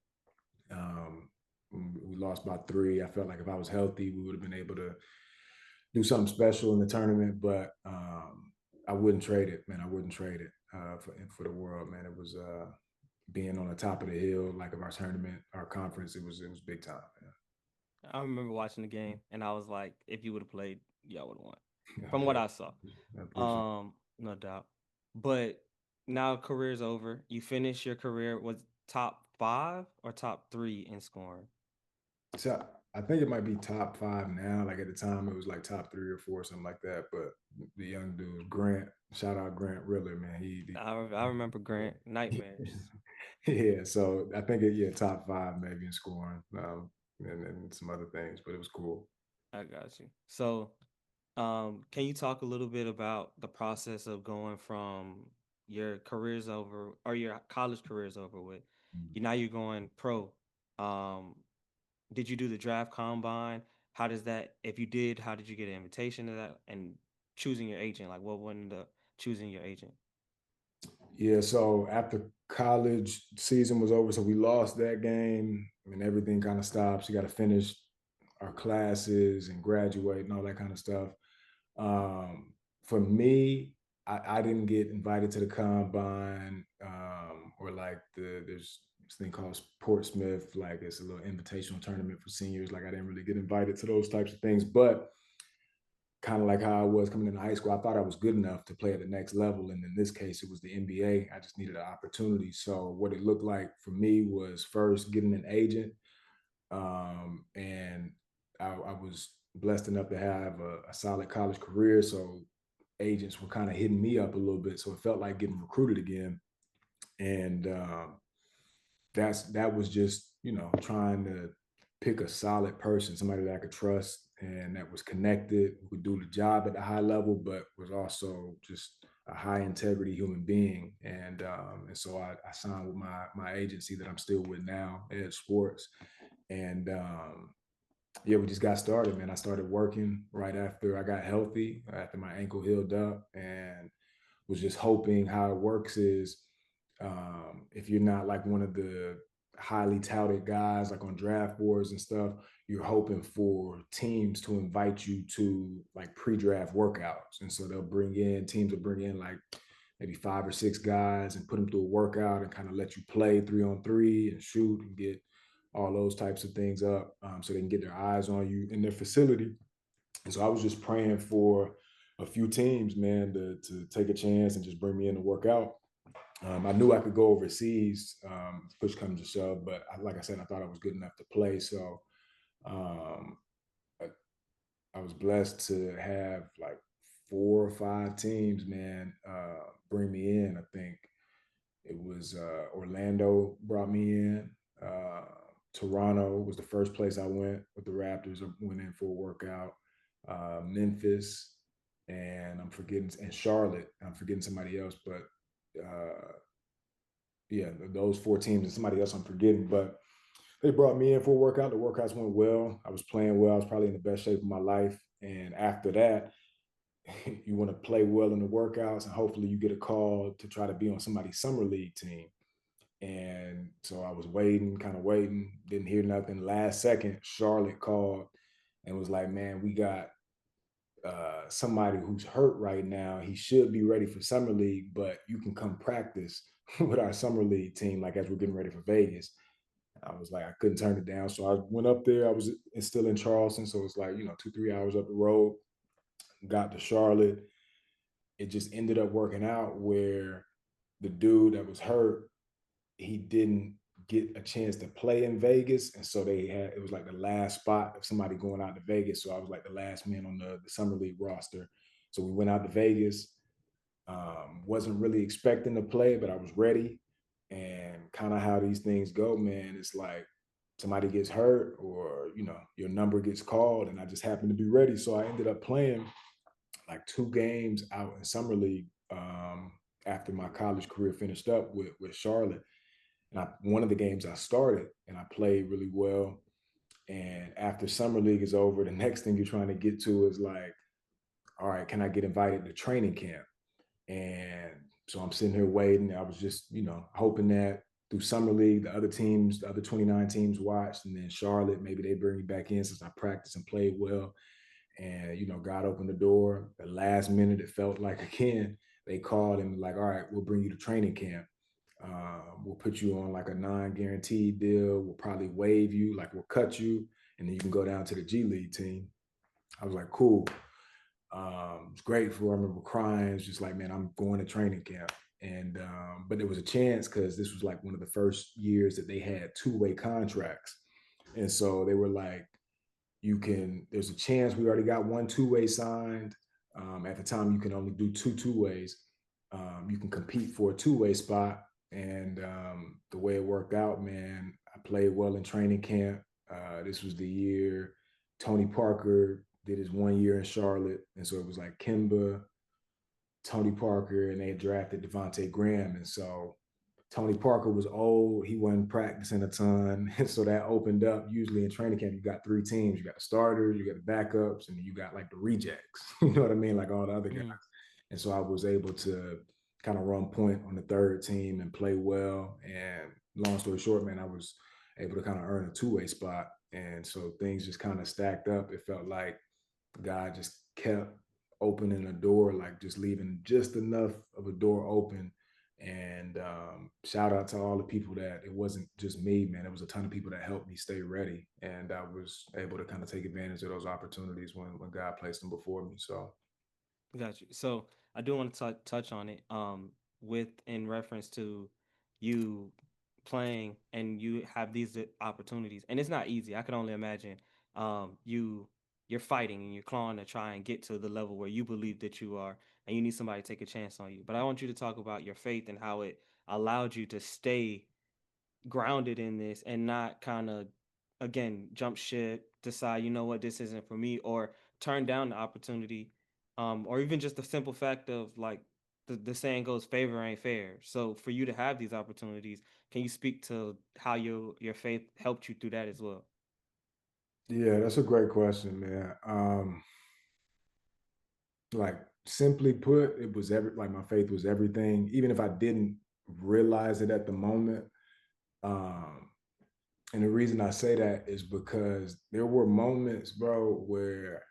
S2: Um, we lost by 3. I felt like if I was healthy, we would have been able to do something special in the tournament, but I wouldn't trade it, man. I wouldn't trade it for the world, man. It was being on the top of the hill, like of our tournament, our conference. It was big time, man.
S1: I remember watching the game, and I was like, if you would have played, y'all would have won.
S2: Yeah,
S1: From what
S2: yeah,
S1: I saw,
S2: I appreciate it.
S1: no doubt. But now career's over. You finish your career with top five or top three in scoring.
S2: So I think it might be top 5 now. Like at the time, it was like top 3 or 4, something like that. But the young dude, Grant, shout out Grant Riller, man.
S1: I remember Grant nightmares.
S2: Yeah. So I think yeah, top 5 maybe in scoring. and some other things, but it was cool.
S1: I got you. So, can you talk a little bit about the process of going from your careers over or your college careers over with? You now you're going pro. Um, did you do the draft combine? How does that? If you did, how did you get an invitation to that? And choosing your agent, like what went into choosing your agent?
S2: Yeah, so after college season was over, so we lost that game and everything kind of stops. You got to finish our classes and graduate and all that kind of stuff. For me, I didn't get invited to the combine or like there's this thing called Portsmouth, like it's a little invitational tournament for seniors. Like I didn't really get invited to those types of things, but kind of like how I was coming into high school, I thought I was good enough to play at the next level. And in this case, it was the NBA. I just needed an opportunity. So what it looked like for me was first getting an agent. And I was blessed enough to have a solid college career. So agents were kind of hitting me up a little bit. So it felt like getting recruited again. And that was just, trying to pick a solid person, somebody that I could trust and that was connected, who could do the job at a high level, but was also just a high integrity human being. And so I signed with my agency that I'm still with now, Ed Sports. And yeah, we just got started, man. I started working right after I got healthy, after my ankle healed up, and was just hoping how it works is if you're not like one of the highly touted guys like on draft boards and stuff, you're hoping for teams to invite you to like pre-draft workouts. And so teams will bring in like maybe 5 or 6 guys and put them through a workout and kind of let you play 3-on-3 and shoot and get all those types of things up so they can get their eyes on you in their facility. And so I was just praying for a few teams, man, to take a chance and just bring me in to work out. I knew I could go overseas, push comes to shove, but like I said, I thought I was good enough to play. So um, I, I was blessed to have like 4 or 5 teams, man, bring me in. I think it was Orlando brought me in. Uh, Toronto was the first place I went with the Raptors. I went in for a workout. Memphis, and and Charlotte. I'm forgetting somebody else, but uh, yeah, those 4 teams and somebody else I'm forgetting. But they brought me in for a workout. The workouts went well. I was playing well. I was probably in the best shape of my life. And after that, you want to play well in the workouts, and hopefully you get a call to try to be on somebody's summer league team. And so I was waiting, kind of waiting, didn't hear nothing. Last second, Charlotte called and was like, "Man, we got somebody who's hurt right now. He should be ready for summer league, but you can come practice with our summer league team, like as we're getting ready for Vegas." I was like, I couldn't turn it down, so I went up there. I was still in Charleston, so it's like 2-3 hours up the road. Got to Charlotte. It just ended up working out where the dude that was hurt, he didn't get a chance to play in Vegas. And so it was like the last spot of somebody going out to Vegas. So I was like the last man on the summer league roster. So we went out to Vegas. Wasn't really expecting to play, but I was ready. And kind of how these things go, man, it's like somebody gets hurt or, your number gets called. And I just happened to be ready. So I ended up playing like 2 games out in summer league after my college career finished up with Charlotte. And one of the games I started and I played really well. And after summer league is over, the next thing you're trying to get to is like, all right, can I get invited to training camp? And so I'm sitting here waiting. I was just, hoping that through summer league, the other 29 teams watched, and then Charlotte, maybe they bring me back in since I practiced and played well. And God opened the door. The last minute, it felt like again they called and like, all right, we'll bring you to training camp. We'll put you on like a non-guaranteed deal. We'll probably waive you, like we'll cut you, and then you can go down to the G League team. I was like, cool. It's great for. I remember crying. It's just like, man, I'm going to training camp. And but there was a chance because this was like one of the first years that they had two-way contracts, and so they were like, there's a chance we already got one two-way signed. At the time, you can only do two-ways. You can compete for a two-way spot. And the way it worked out, man, I played well in training camp. This was the year Tony Parker did his 1 year in Charlotte, and so it was like Kimba, Tony Parker, and they had drafted Devontae Graham, and so Tony Parker was old. He wasn't practicing a ton. And so that opened up. Usually in training camp, you got three teams. You got the starters, you got the backups, and then you got like the rejects. You know what I mean? Like all the other guys.
S1: Mm,
S2: And so I was able to kind of run point on the third team and play well. And long story short, man, I was able to kind of earn a two-way spot. And so things just kind of stacked up. It felt like God just kept opening a door, like just leaving just enough of a door open. And shout out to all the people that it wasn't just me, man. It was a ton of people that helped me stay ready, and I was able to kind of take advantage of those opportunities when God placed them before me. So
S1: got you. So I do want to touch on it. With in reference to you playing and you have these opportunities, and it's not easy. I can only imagine. You're fighting and you're clawing to try and get to the level where you believe that you are, and you need somebody to take a chance on you. But I want you to talk about your faith and how it allowed you to stay grounded in this and not kind of again jump ship, decide you know what this isn't for me, or turn down the opportunity, or even just the simple fact of like the saying goes, favor ain't fair. So for you to have these opportunities, can you speak to how your faith helped you through that as well?
S2: yeah, that's a great question, man. Like simply put, it was like my faith was everything, even if I didn't realize it at the moment. Um, and the reason I say that is because there were moments, bro, where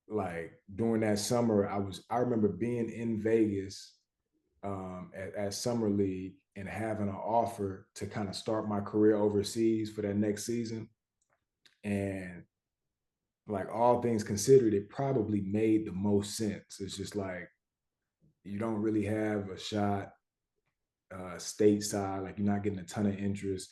S2: like during that summer, I remember being in Vegas at Summer League and having an offer to kind of start my career overseas for that next season. And like all things considered, it probably made the most sense. It's just like you don't really have a shot stateside, like you're not getting a ton of interest.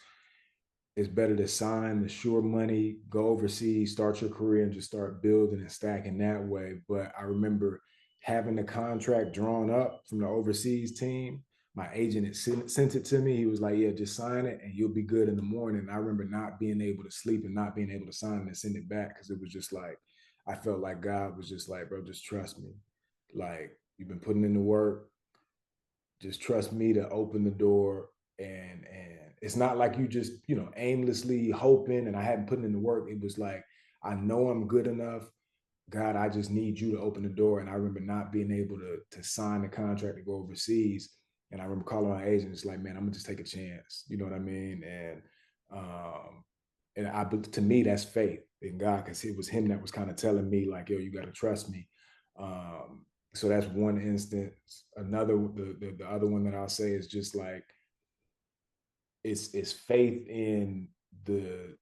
S2: It's better to sign the sure money, go overseas, start your career, and just start building and stacking that way. But I remember having the contract drawn up from the overseas team. My agent had sent it to me. He was like, "Yeah, just sign it, and you'll be good in the morning." And I remember not being able to sleep and not being able to sign it and send it back because it was just like I felt like God was just like, "Bro, just trust me. Like you've been putting in the work, just trust me to open the door." And it's not like you just aimlessly hoping and I hadn't put in the work. It was like I know I'm good enough. God, I just need you to open the door. And I remember not being able to sign the contract to go overseas. And I remember calling my agent. It's like, man, I'm gonna just take a chance. You know what I mean? Um, and I, to me, that's faith in God because it was Him that was kind of telling me, like, yo, you got to trust me. Um, so that's one instance. Another, the other one that I'll say is just like it's faith in the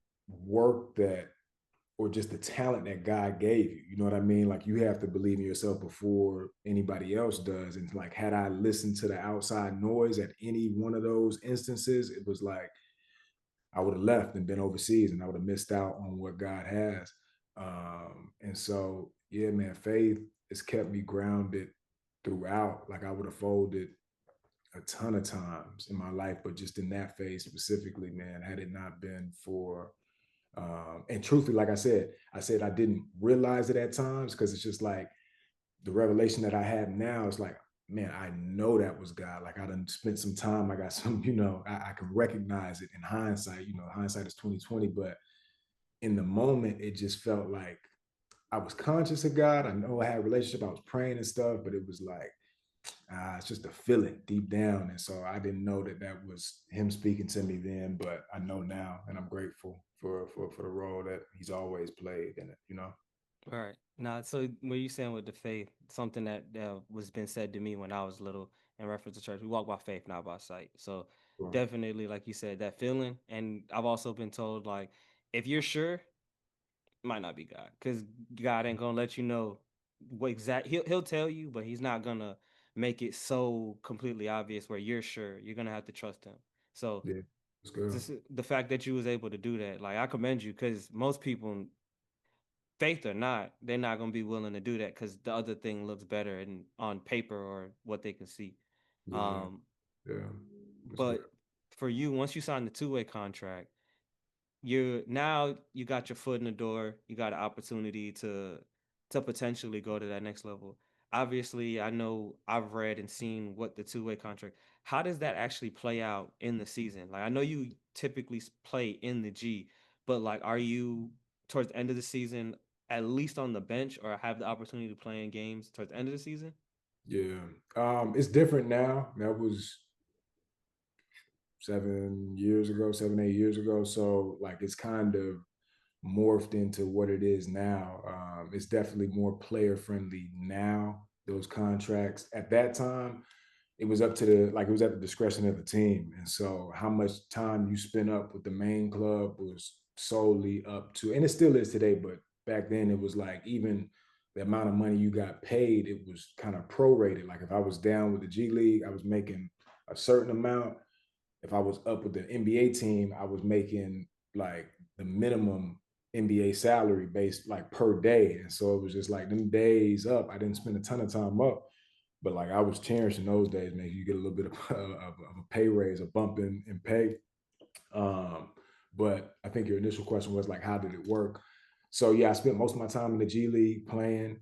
S2: work that or just the talent that God gave you. You know what I mean? Like you have to believe in yourself before anybody else does. And like, had I listened to the outside noise at any one of those instances, it was like I would have left and been overseas and I would have missed out on what God has. And so, yeah, man, faith has kept me grounded throughout. Like I would have folded a ton of times in my life, but just in that phase specifically, man, had it not been for and truthfully, like I said I didn't realize it at times because it's just like the revelation that I have now is like, man, I know that was God. Like I done spent some time. I got some, I can recognize it in hindsight. Hindsight is 2020, but in the moment, it just felt like I was conscious of God. I know I had a relationship. I was praying and stuff, but it was like, it's just a feeling deep down. And so I didn't know that that was Him speaking to me then, but I know now, and I'm grateful for the role that He's always played in it.
S1: All right. Now, so what you saying with the faith, something that was been said to me when I was little in reference to church. We walk by faith, not by sight. So
S2: Sure.
S1: definitely, like you said, that feeling. And I've also been told like, if you're sure, it might not be God, because God ain't gonna let you know what exact. He'll tell you, but he's not gonna make it so completely obvious where you're sure. You're gonna have to trust him. So
S2: Yeah, it's good.
S1: this, the fact that you was able to do that, like I commend you, because most people, faith or not, they're not going to be willing to do that because the other thing looks better in, on paper or what they can see.
S2: Yeah,
S1: Um,
S2: yeah, it's good.
S1: but for you, once you sign the two-way contract, you got your foot in the door. You got an opportunity to potentially go to that next level. Obviously, I know I've read and seen what the two-way contract. How does that actually play out in the season? Like I know you typically play in the G, but like are you towards the end of the season at least on the bench or have the opportunity to play in games towards the end of the season?
S2: Yeah. It's different now. That was 7 years ago, 7, 8 years ago. So like it's kind of morphed into what it is now. It's definitely more player friendly now. Those contracts at that time, it was up to the like it was at the discretion of the team, and so how much time you spent up with the main club was solely up to, and it still is today. But back then, it was like even the amount of money you got paid, it was kind of prorated. Like if I was down with the G League, I was making a certain amount. If I was up with the NBA team, I was making like the minimum NBA salary based like per day. And so it was just like them days up. I didn't spend a ton of time up, but like I was cherishing those days, man. You get a little bit of a pay raise, a bump in pay. Um, but I think your initial question was like, how did it work? So yeah, I spent most of my time in the G League playing.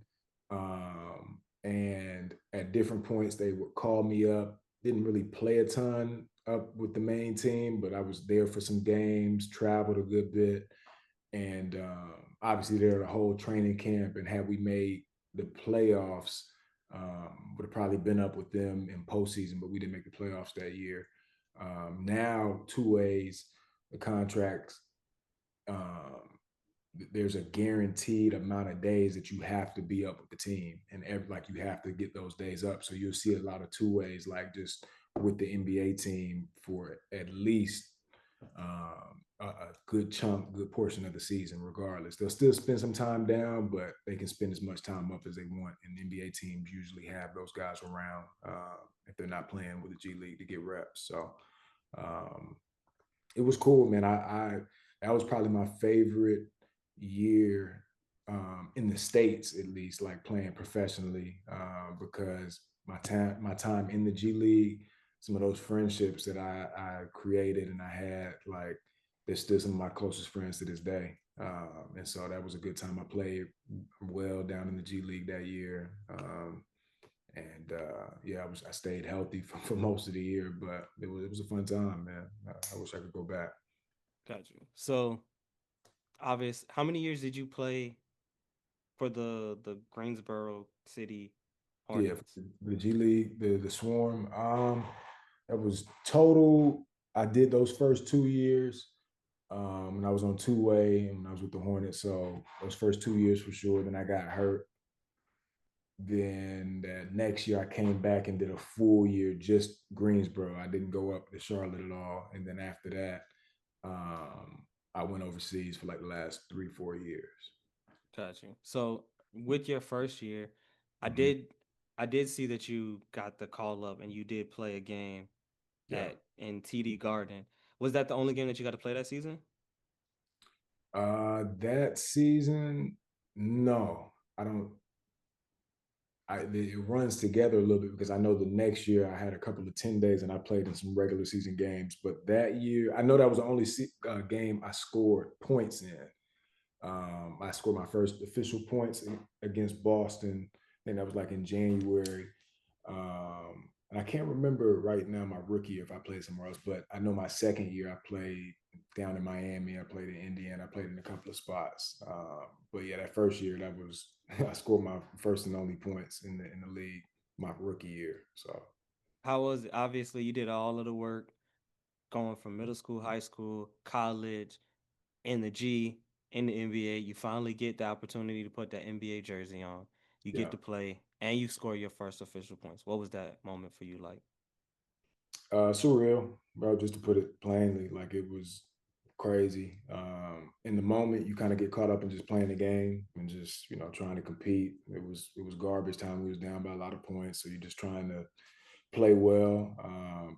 S2: And at different points, they would call me up. Didn't really play a ton up with the main team, but I was there for some games, traveled a good bit. And obviously, there the whole training camp. And had we made the playoffs, would have probably been up with them in postseason, but we didn't make the playoffs that year. Now, two ways, the contracts, um, there's a guaranteed amount of days that you have to be up with the team, and like you have to get those days up. So you'll see a lot of two ways, like just with the NBA team for at least a good chunk, good portion of the season. Regardless, they'll still spend some time down, but they can spend as much time up as they want. And NBA teams usually have those guys around if they're not playing with the G League to get reps. So um, it was cool, man. I that was probably my favorite year in the states, at least, like playing professionally, because my time in the G League, some of those friendships that I created and I had, like they're still some of my closest friends to this day. And so that was a good time. I played well down in the G League that year. And yeah, I stayed healthy for most of the year, but it was a fun time, man. I wish I could go back.
S1: Got you. So, how many years did you play for the Greensboro City
S2: Yeah, for
S1: Hornets?
S2: the G League, the Swarm. That was total. I did those first 2 years, and I was on two way, and I was with the Hornets. So those first 2 years for sure. Then I got hurt. Then that next year I came back and did a full year just Greensboro. I didn't go up to Charlotte at all. And then after that, I went overseas for like the last 3, 4 years.
S1: Got you. So, with your first year, I
S2: Mhm.
S1: did I did see that you got the call up and you did play a game
S2: Yeah.
S1: at in TD Garden. Was that the only game that you got to play that season?
S2: That season, no, I don't. It runs together a little bit because I know the next year I had a couple of 10 days and I played in some regular season games. But that year, I know that was the only game I scored points in. I scored my first official points against Boston. I think that was like in January. And I can't remember right now my rookie year if I played somewhere else, but I know my second year I played down in Miami. I played in Indiana. I played in a couple of spots. But yeah, that first year that was I scored my first and only points in the league my rookie year. So
S1: How was it? Obviously, you did all of the work going from middle school, high school, college, in the G, in the NBA. You finally get the opportunity to put that NBA jersey on. You get
S2: yeah,
S1: to play and you score your first official points. What was that moment for you like?
S2: surreal, bro. Just to put it plainly, like it was crazy. In the moment, you kind of get caught up in just playing the game and just trying to compete. It was garbage time. We was down by a lot of points, so you're just trying to play well.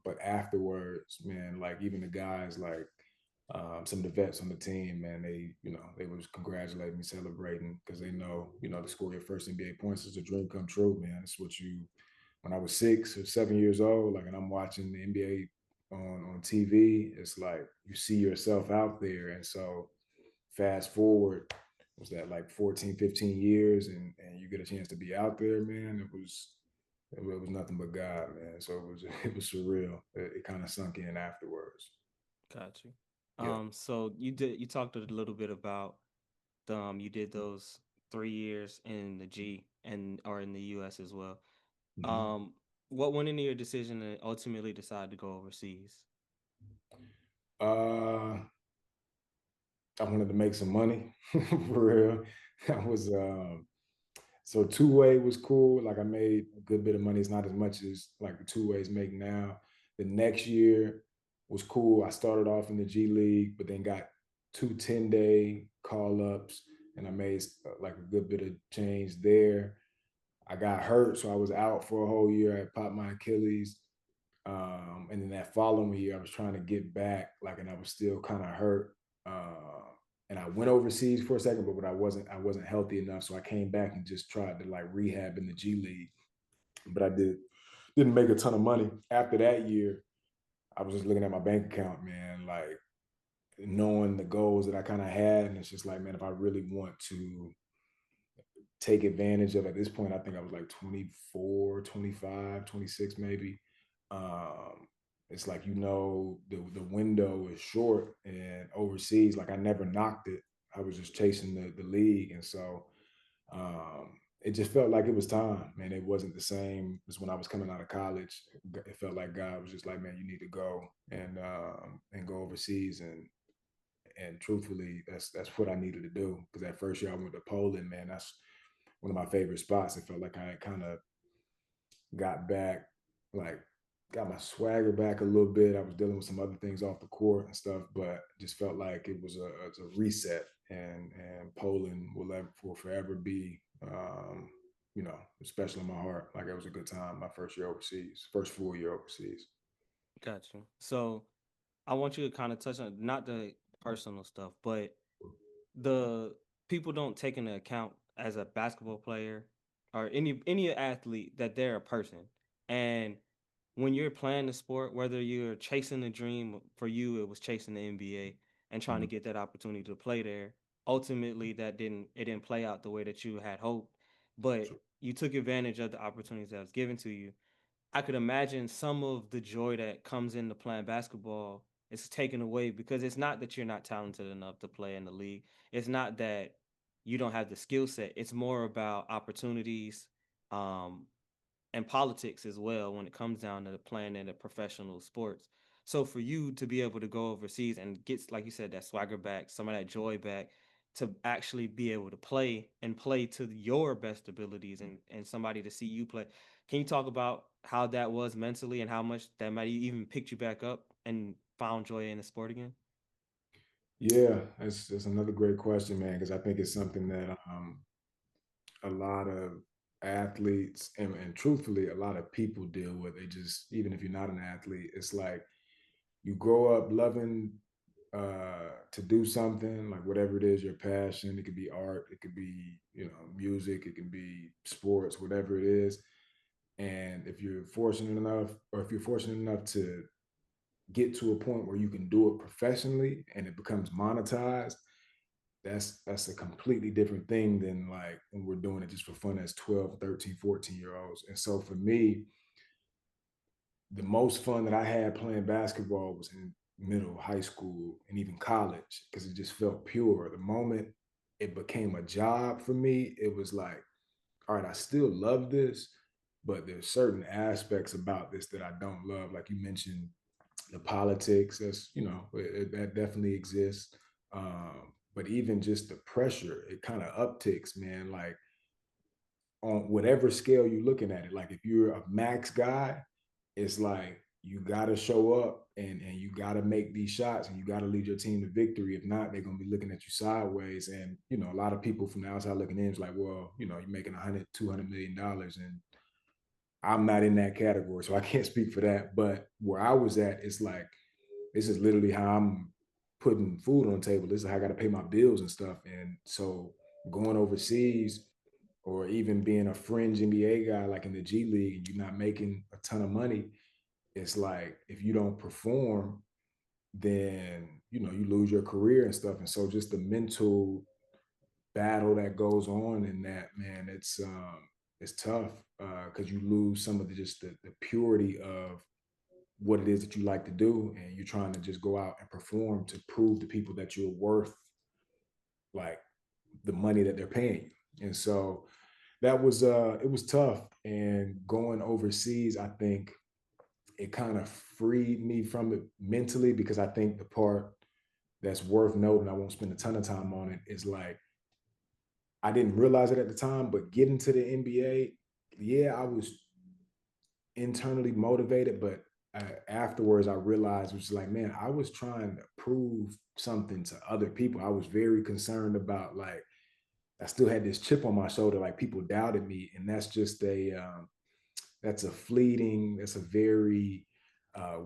S2: But afterwards, man, like even the guys, like some of the vets on the team, man, they was congratulating me, celebrating because they know, to score your first NBA points is a dream come true, man. It's what you when I was 6 or 7 years old, like, and I'm watching the NBA. on TV, it's like you see yourself out there. And so fast forward, was that like 14, 15 years and you get a chance to be out there, man. It was nothing but God, man. So it was it was surreal. It kind of sunk in afterwards.
S1: Got you.
S2: Yeah.
S1: So you talked a little bit about you did those 3 years in the G and or in the US as well.
S2: Mhm.
S1: Um, what went into your decision to ultimately decide to go overseas?
S2: Uh, I wanted to make some money for real. I was So two way was cool. Like I made a good bit of money. It's not as much as like the two ways make now. The next year was cool. I started off in the G League, but then got 2 10-day call ups, and I made like a good bit of change there. I got hurt, so I was out for a whole year. I popped my Achilles, and then that following year, I was trying to get back, like, and I was still kind of hurt. Uh, and I went overseas for a second, but I wasn't healthy enough, so I came back and just tried to like rehab in the G League. But didn't make a ton of money after that year. I was just looking at my bank account, man, like knowing the goals that I kind of had, and it's just like, man, if I really want to take advantage of, at this point I think I was like 24, 25, 26 maybe. um it's like, the window is short, and overseas, like, I never knocked it. I was just chasing the league. And so it just felt like it was time, man. It wasn't the same as when I was coming out of college. It felt like God was just like, man, you need to go and go overseas. And truthfully, that's what I needed to do, because that first year I went to Poland, man, that's one of my favorite spots. It felt like I kind of got back, like, got my swagger back a little bit. I was dealing with some other things off the court and stuff, but just felt like it's a reset. And Poland will forever be, special in my heart. Like, it was a good time. My first year overseas, first full year overseas.
S1: Got you. So I want you to kind of touch on not the personal stuff, but the people don't take into account as a basketball player or any athlete that they're a person. And when you're playing the sport, whether you're chasing a dream, for you it was chasing the NBA and trying to
S2: Mhm.
S1: get that opportunity to play there. Ultimately, it didn't play out the way that you had hoped, but
S2: So,
S1: you took advantage of the opportunities that was given to you. I could imagine some of the joy that comes into playing basketball is taken away because it's not that you're not talented enough to play in the league. It's not that you don't have the skill set. It's more about opportunities, um, and politics as well when it comes down to playing in the professional sports. So for you to be able to go overseas and get, like you said, that swagger back, some of that joy back, to actually be able to play and play to your best abilities, and somebody to see you play. Can you talk about how that was mentally and how much that might even picked you back up and found joy in the sport again?
S2: yeah, that's another great question, man, because I think it's something that a lot of athletes and truthfully a lot of people deal with. They just, even if you're not an athlete, it's like you grow up loving to do something, like whatever it is, your passion. It could be art, it could be, music, it can be sports, whatever it is. And if you're fortunate enough to get to a point where you can do it professionally and it becomes monetized, that's a completely different thing than like when we're doing it just for fun as 12, 13, 14-year olds. And so for me, the most fun that I had playing basketball was in middle, high school, and even college, because it just felt pure. The moment it became a job for me, it was like, all right, I still love this, but there's certain aspects about this that I don't love. Like you mentioned, the politics, that definitely exists. But even just the pressure, it kind of upticks, man. Like, on whatever scale you're looking at it. Like, if you're a max guy, it's like you gotta show up and you gotta make these shots and you gotta lead your team to victory. If not, they're gonna be looking at you sideways. And a lot of people from the outside looking in is like, well, you're making 100, $200 million, and I'm not in that category, so I can't speak for that. But where I was at, it's like this is literally how I'm putting food on the table. This is how I got to pay my bills and stuff. And so going overseas, or even being a fringe NBA guy like in the G League, and you're not making a ton of money, it's like if you don't perform, then you lose your career and stuff. And so just the mental battle that goes on in that, man, it's tough because you lose some of the just the purity of what it is that you like to do, and you're trying to just go out and perform to prove to people that you're worth like the money that they're paying you. And so that was it was tough. And going overseas, I think it kind of freed me from it mentally, because I think the part that's worth noting, I won't spend a ton of time on it, is like I didn't realize it at the time, but getting to the NBA, yeah, I was internally motivated, but afterwards I realized, it was like, man, I was trying to prove something to other people. I was very concerned about, like, I still had this chip on my shoulder, like people doubted me, and that's a fleeting, that's a very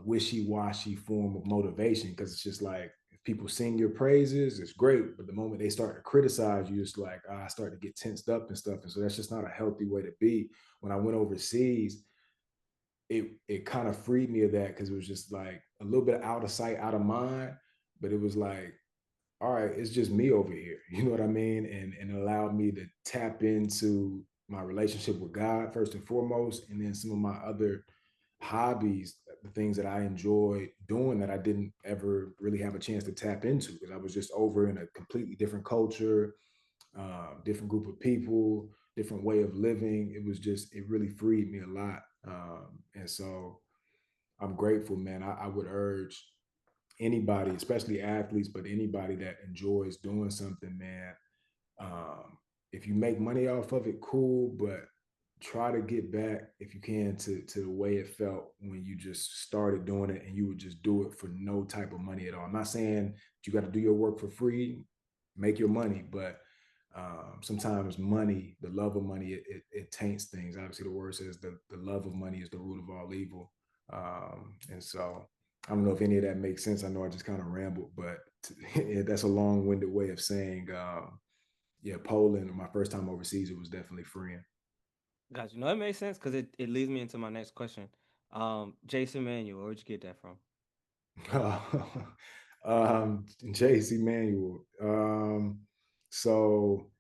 S2: wishy-washy form of motivation, because it's just like if people sing your praises, it's great, but the moment they start to criticize you, it's like I start to get tensed up and stuff, and so that's just not a healthy way to be. When I went overseas, it kind of freed me of that, because it was just like a little bit out of sight, out of mind, but it was like, all right, it's just me over here. You know what I mean? And it allowed me to tap into my relationship with God first and foremost, and then some of my other hobbies, the things that I enjoy doing that I didn't ever really have a chance to tap into, because I was just over in a completely different culture, different group of people, different way of living. It was just, it really freed me a lot. And so I'm grateful, man. I would urge anybody, especially athletes, but anybody that enjoys doing something, man, um, if you make money off of it, cool, but try to get back if you can to the way it felt when you just started doing it and you would just do it for no type of money at all. I'm not saying you got to do your work for free, make your money, but sometimes money, the love of money, it taints things. Obviously, the word says the love of money is the root of all evil. And so I don't know if any of that makes sense. I know I just kind of rambled, but that's a long-winded way of saying, yeah, Poland, my first time overseas, it was definitely freeing.
S1: Got you. No, it makes sense because it leads me into my next question. Jason Manuel, where'd you get that from?
S2: JC Manual. So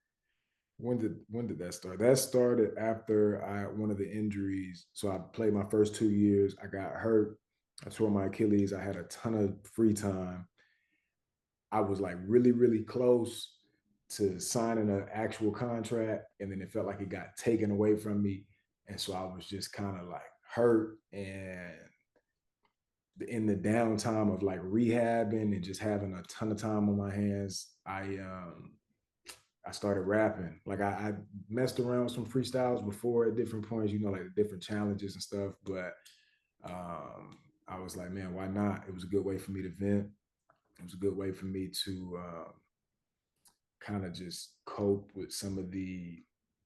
S2: when did that start? That started after I had one of the injuries. So I played my first 2 years. I got hurt. I tore my Achilles. I had a ton of free time. I was like really, really close to signing an actual contract, and then it felt like it got taken away from me. And so I was just kind of like hurt, and in the downtime of like rehabbing and just having a ton of time on my hands, I started rapping. Like I messed around with some freestyles before at different points, like different challenges and stuff. But I was like, man, why not? It was a good way for me to vent. It was a good way for me to kind of just cope with some of the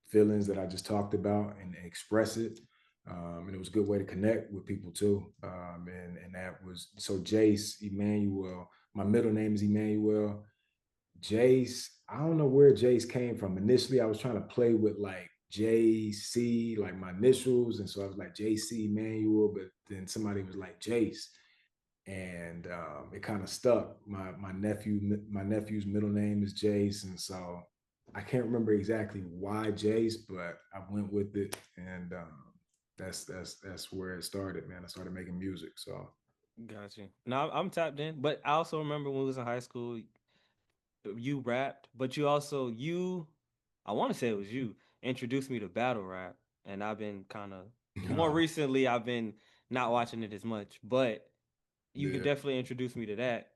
S2: feelings that I just talked about and express it. And it was a good way to connect with people too. And that was so Jace Emmanuel. My middle name is Emmanuel. Jace, I don't know where Jace came from. Initially, I was trying to play with like JC, like my initials. And so I was like JC Emmanuel, but then somebody was like Jace, and it kind of stuck. My nephew's middle name is Jace, and so I can't remember exactly why Jace, but I went with it, and that's where it started, man. I started making music, so
S1: Got you. No, I'm tapped in, but I also remember when we was in high school, you rapped, but you also I want to say it was you introduced me to battle rap, and I've been kind of more recently. I've been not watching it as much, but you could
S2: yeah.
S1: definitely introduce me to that.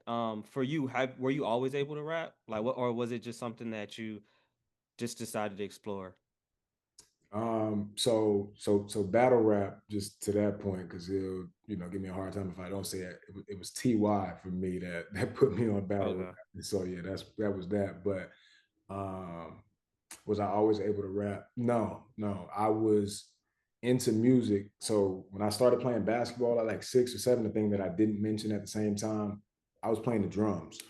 S1: For you, were you always able to rap, like what, or was it just something that you just decided to explore?
S2: So battle rap, just to that point, because he'll give me a hard time if I don't say it. It was Ty for me that put me on battle rap.
S1: Okay.
S2: And so yeah, that was that. But um, was I always able to rap? No, no. I was into music. So when I started playing basketball at like 6 or 7, the thing that I didn't mention at the same time, I was playing the drums.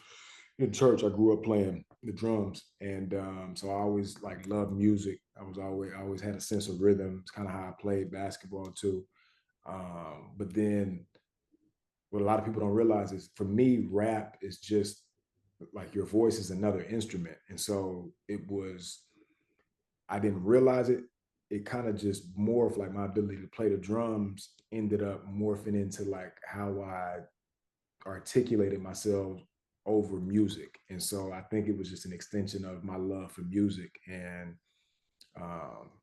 S2: In church, I grew up playing the drums, and so I always like loved music. I always had a sense of rhythm. It's kind of how I played basketball too. But then what a lot of people don't realize is for me, rap is just like your voice is another instrument. And so it was, I didn't realize it. It kind of just morphed like my ability to play the drums ended up morphing into like how I articulated myself over music. And so I think it was just an extension of my love for music. And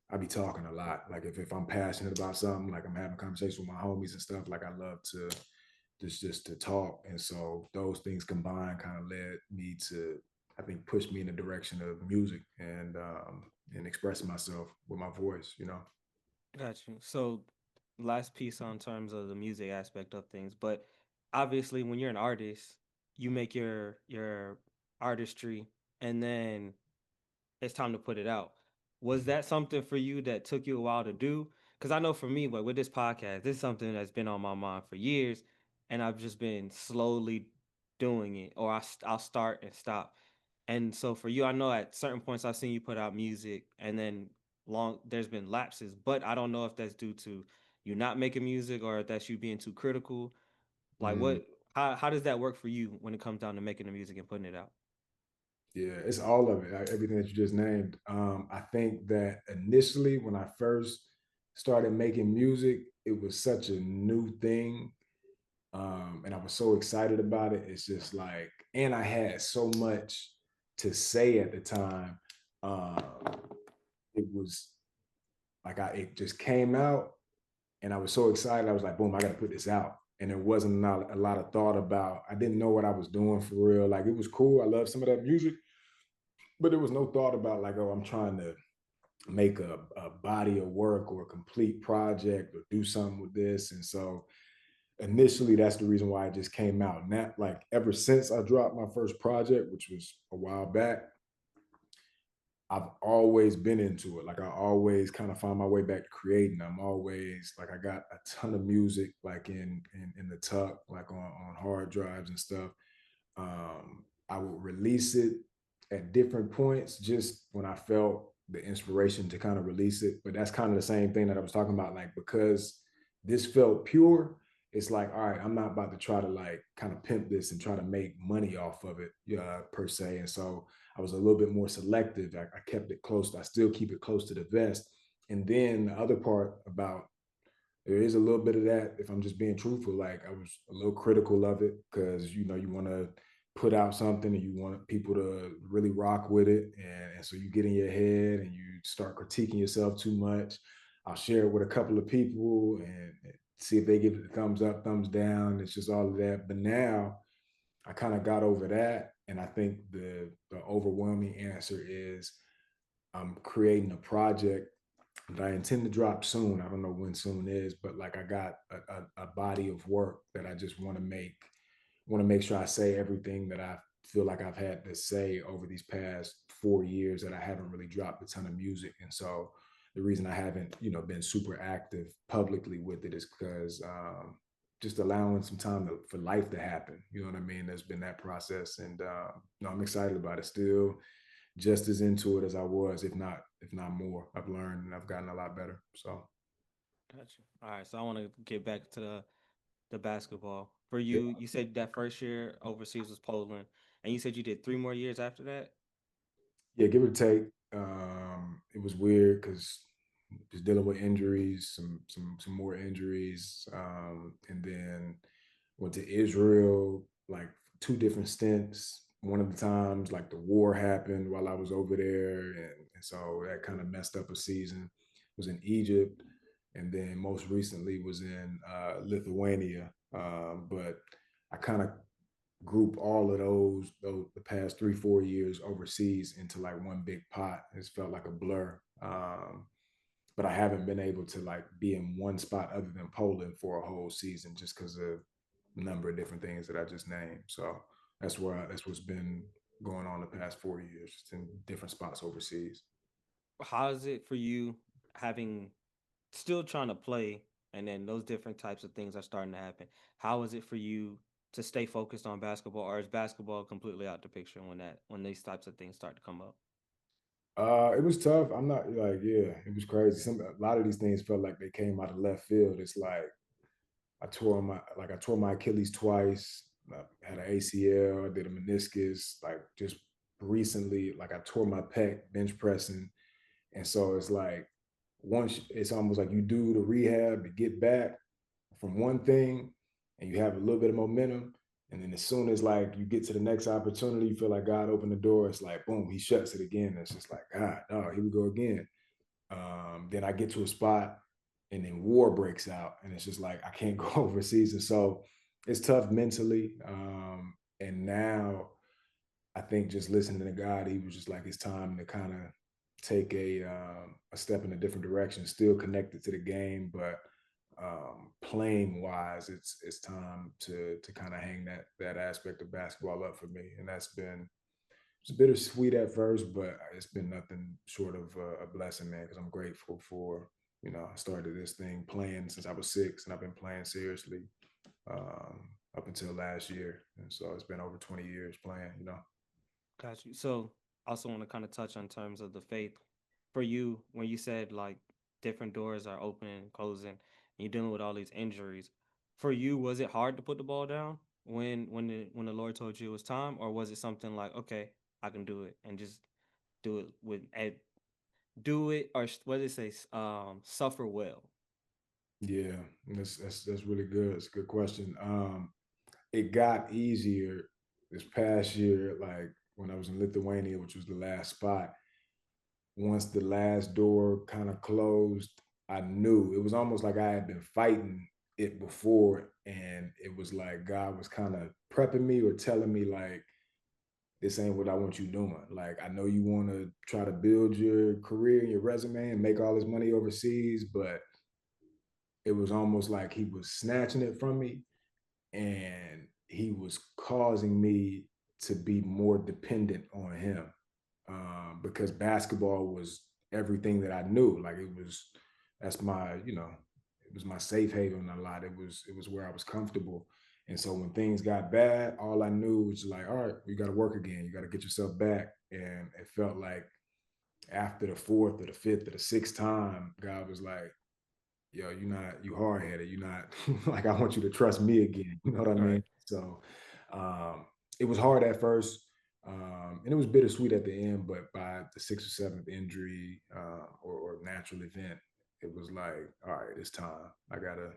S2: I be talking a lot. Like if I'm passionate about something, like I'm having conversations with my homies and stuff, like I love to just to talk. And so those things combined kind of led me to, I think, push me in the direction of music and expressing myself with my voice, you know.
S1: Got you. So, last piece on terms of the music aspect of things, but obviously, when you're an artist, you make your artistry, and then it's time to put it out. Was
S2: Mhm.
S1: that something for you that took you a while to do? Because I know for me, but with this podcast, this is something that's been on my mind for years, and I've just been slowly doing it, or I'll start and stop. And so for you, I know at certain points I've seen you put out music, and then there's been lapses, but I don't know if that's due to you not making music or if that's you being too critical. Like
S2: Mm,
S1: how does that work for you when it comes down to making the music and putting it out?
S2: yeah, it's all of it. Everything that you just named. I think that initially, when I first started making music, it was such a new thing, and I was so excited about it. It's just like, and I had so much to say at the time. Um, it was like it just came out, and I was so excited. I was like, boom, I got to put this out. And there wasn't a lot of thought about. I didn't know what I was doing for real. Like it was cool. I love some of that music, but there was no thought about like, oh, I'm trying to make a body of work or a complete project or do something with this. And so initially that's the reason why it just came out. Not like ever since I dropped my first project, which was a while back, I've always been into it. Like I always kind of find my way back to creating. I'm always like I got a ton of music like in the tuck, like on hard drives and stuff. I would release it at different points just when I felt the inspiration to kind of release it. But that's kind of the same thing that I was talking about. Like, because this felt pure, it's like, all right, I'm not about to try to like kind of pimp this and try to make money off of it, per se. And so I was a little bit more selective. I kept it close. I still keep it close to the vest. And then the other part about there is a little bit of that if I'm just being truthful. Like I was a little critical of it because you want to put out something and you want people to really rock with it, and so you get in your head and you start critiquing yourself too much. I'll share it with a couple of people and see if they give it a thumbs up, thumbs down. It's just all of that. But now I kind of got over that, and I think the overwhelming answer is I'm creating a project that I intend to drop soon. I don't know when soon is, but like I got a body of work that I just want to make sure I say everything that I feel like I've had to say over these past 4 years that I haven't really dropped a ton of music. And so the reason I haven't, been super active publicly with it is because just allowing some time for life to happen. You know what I mean? There's been that process, and no, I'm excited about it. Still, just as into it as I was, if not more. I've learned and I've gotten a lot better. So
S1: Gotcha. All right, so I want to get back to the basketball. For
S2: yeah,
S1: you, you said that first year overseas was Poland, and you said you did 3 more years after that.
S2: yeah, give it a take. It was weird because just dealing with injuries, some more injuries, and then went to Israel like two different stints. One of the times, like the war happened while I was over there, and so that kind of messed up a season. Was in Egypt, and then most recently was in Lithuania. But I kind of group all of those the past 3 4 years overseas into like one big pot. It's felt like a blur. But I haven't been able to like be in one spot other than Poland for a whole season just because of a number of different things that I just named. So that's what's been going on the past 4 years, just in different spots overseas.
S1: How is it for you having still trying to play, and then those different types of things are starting to happen? How is it for you to stay focused on basketball, or is basketball completely out the picture when these types of things start to come up?
S2: It was tough. I'm not like, yeah, it was crazy. A lot of these things felt like they came out of left field. It's like I tore my Achilles twice. I had an ACL. I did a meniscus. Like just recently, like I tore my pec bench pressing, and so it's like once it's almost like you do the rehab to get back from one thing, and you have a little bit of momentum, and then as soon as like you get to the next opportunity, you feel like God opened the door. It's like boom, He shuts it again. And it's just like God, no, here we go again. Then I get to a spot and then war breaks out and it's just like I can't go overseas. And so it's tough mentally. And now I think just listening to God, he was just like it's time to kind of take a step in a different direction, still connected to the game, but playing wise, it's time to kind of hang that aspect of basketball up for me. And that's been it's bittersweet at first, but it's been nothing short of a blessing, man. Because I'm grateful for I started this thing playing since I was 6, and I've been playing seriously up until last year, and so it's been over 20 years playing.
S1: Got you. So, also want to kind of touch on terms of the faith for you when you said like different doors are opening and closing, and you're dealing with all these injuries. For you, was it hard to put the ball down when the Lord told you it was time, or was it something like, okay, I can do it and just do it do it, or what did it say? Suffer well.
S2: Yeah, that's really good. It's a good question. It got easier this past year, like when I was in Lithuania, which was the last spot. Once the last door kind of closed, I knew it was almost like I had been fighting it before. And it was like God was kind of prepping me or telling me, like, this ain't what I want you doing. Like, I know you want to try to build your career and your resume and make all this money overseas, but it was almost like he was snatching it from me and he was causing me to be more dependent on him because basketball was everything that I knew. Like that's my, it was my safe haven a lot. It was where I was comfortable. And so when things got bad, all I knew was like, all right, you got to work again. You got to get yourself back. And it felt like after the fourth or the fifth or the sixth time, God was like, yo, you hard headed. You're not like, I want you to trust me again. You know what I
S1: All
S2: mean?
S1: right.
S2: So it was hard at first. And it was bittersweet at the end, but by the sixth or seventh injury or natural event, it was like, all right, it's time. I gotta,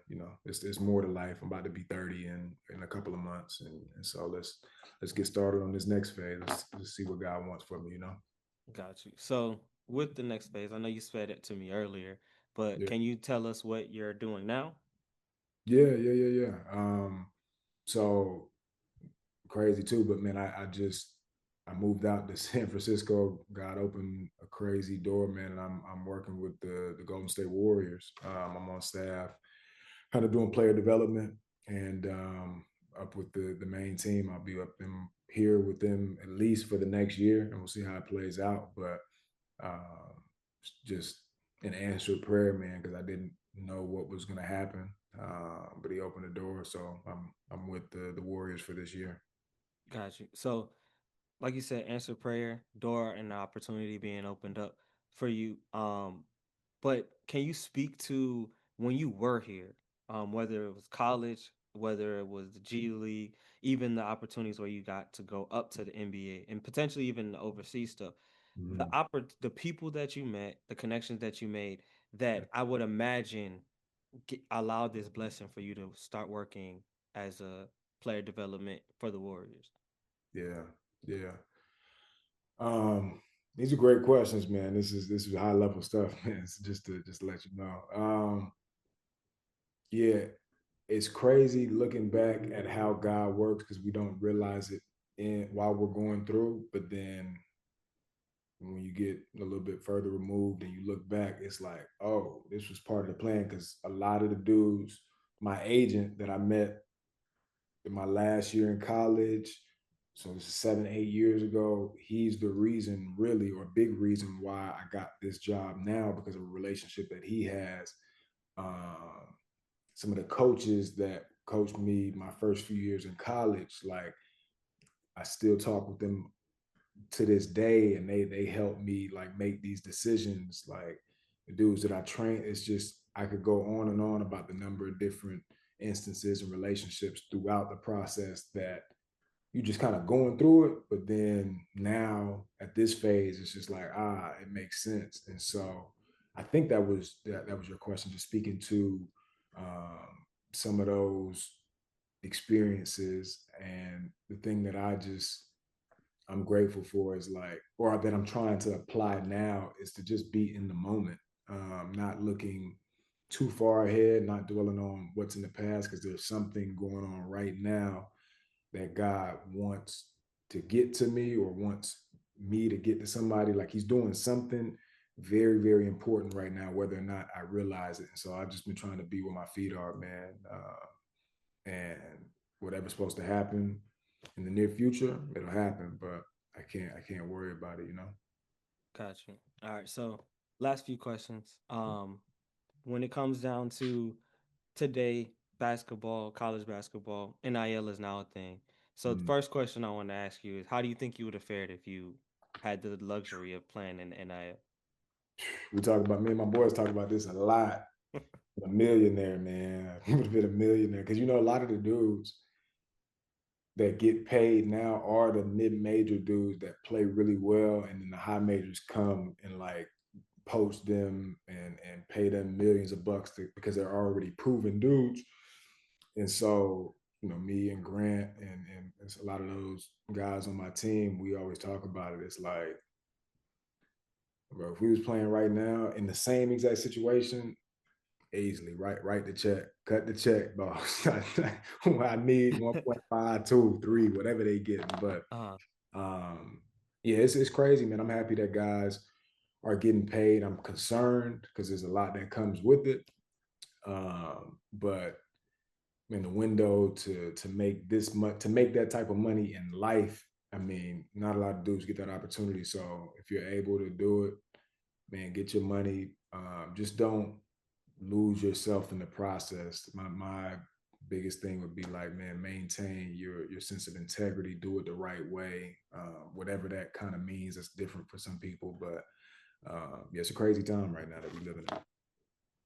S2: it's more to life. I'm about to be 30 in a couple of months. And so let's get started on this next phase. Let's see what God wants for me.
S1: Got you. So, with the next phase, I know you said it to me earlier, but
S2: Yeah.
S1: can you tell us what you're doing now?
S2: Yeah. So crazy too. But man, I moved out to San Francisco. God opened a crazy door, man, and I'm working with the Golden State Warriors. I'm on staff, kind of doing player development, and up with the main team. I'll be up in here with them at least for the next year, and we'll see how it plays out. But just an answered prayer, man, because I didn't know what was going to happen. But he opened the door, so I'm with the Warriors for this year.
S1: Got you. So, like you said, answer prayer, door and the opportunity being opened up for you. But can you speak to when you were here, whether it was college, whether it was the G League, even the opportunities where you got to go up to the NBA and potentially even the overseas stuff,
S2: Mhm.
S1: the people that you met, the connections that you made, that I would imagine allowed this blessing for you to start working as a player development for the Warriors.
S2: Yeah, yeah. Um, these are great questions, man. This is high level stuff, man. It's just to let you know. Yeah, it's crazy looking back at how God works because we don't realize it in while we're going through, but then when you get a little bit further removed and you look back, it's like, oh, this was part of the plan. Because a lot of the dudes, my agent that I met in my last year in college, so this is 7, 8 years ago, he's the reason, really, or big reason why I got this job now because of a relationship that he has. Um, some of the coaches that coached me my first few years in college, like I still talk with them to this day, and they help me like make these decisions. Like the dudes that I train, it's just I could go on and on about the number of different instances and relationships throughout the process that you just kind of going through it, but then now at this phase, it's just like, it makes sense. And so I think that was your question, just speaking to um, some of those experiences. And the thing that I'm grateful for is like, or that I'm trying to apply now, is to just be in the moment, not looking too far ahead, not dwelling on what's in the past, because there's something going on right now that God wants to get to me, or wants me to get to somebody. Like he's doing something very, very important right now, whether or not I realize it. And so I've just been trying to be where my feet are, man. And whatever's supposed to happen in the near future, it'll happen. But I can't worry about it, you know?
S1: Got you. All right. So last few questions. When it comes down to today, basketball, college basketball, NIL is now a thing. So the
S2: Mm.
S1: first question I want to ask you is, how do you think you would have fared if you had the luxury of playing in NIL?
S2: Me and my boys talk about this a lot. A millionaire, man. He would have been a millionaire. Because, a lot of the dudes that get paid now are the mid-major dudes that play really well, and then the high majors come and like poach them and pay them millions of bucks because they're already proven dudes. And so, me and Grant and it's a lot of those guys on my team, we always talk about it. It's like, bro, if we was playing right now in the same exact situation, easily, write the check, cut the check, boss. I need 1.5, 2, 3, whatever they get. But
S1: Uh,
S2: um, yeah, it's crazy, man. I'm happy that guys are getting paid. I'm concerned because there's a lot that comes with it. But in the window to make this much, to make that type of money in life, I mean, not a lot of dudes get that opportunity. So if you're able to do it, man, get your money. Just don't lose yourself in the process. My biggest thing would be like, man, maintain your sense of integrity, do it the right way. Whatever that kind of means, it's different for some people, but yeah, it's a crazy time right now that we live in.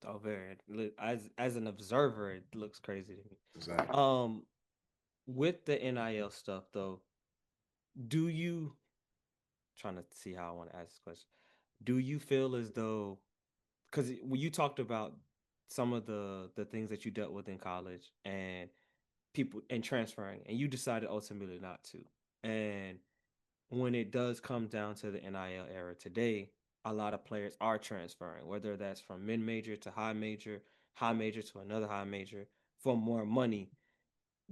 S1: oh, very. As an observer, it looks crazy to me.
S2: Exactly.
S1: Um, with the NIL stuff though, do you trying to see how I want to ask this question? Do you feel as though, because when you talked about some of the things that you dealt with in college and people and transferring, and you decided ultimately not to, and when it does come down to the NIL era today, a lot of players are transferring, whether that's from mid major to high major to another high major for more money.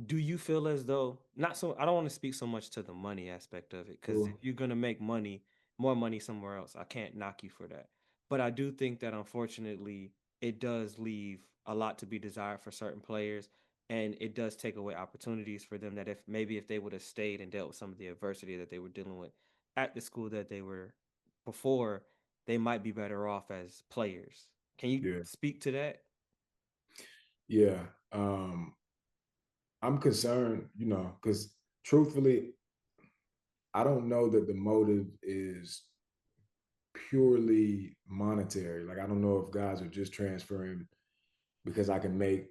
S1: Do you feel as though, not so, I don't want to speak so much to the money aspect of it, because if
S2: Cool.
S1: you're going to make money, more money somewhere else, I can't knock you for that. But I do think that unfortunately it does leave a lot to be desired for certain players, and it does take away opportunities for them that if they would have stayed and dealt with some of the adversity that they were dealing with at the school that they were before, they might be better off as players. Can you
S2: Yeah.
S1: speak to that?
S2: Yeah. I'm concerned, because truthfully, I don't know that the motive is purely monetary. Like, I don't know if guys are just transferring because I can make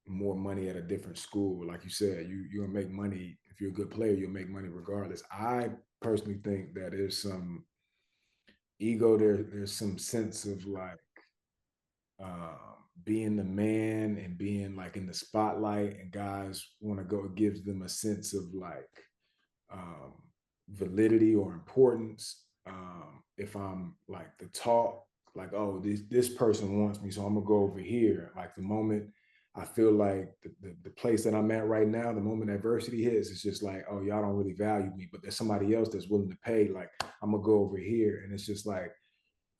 S2: more money at a different school. Like you said, you'll make money if you're a good player. You'll make money regardless. I personally think that there's some ego there. There's some sense of like being the man and being like in the spotlight, and guys want to go. It gives them a sense of like um, validity or importance. If I'm like the talk, like, oh, this person wants me, so I'm gonna go over here. Like the moment I feel like the place that I'm at right now, the moment adversity hits, it's just like, oh, y'all don't really value me, but there's somebody else that's willing to pay. Like I'm gonna go over here, and it's just like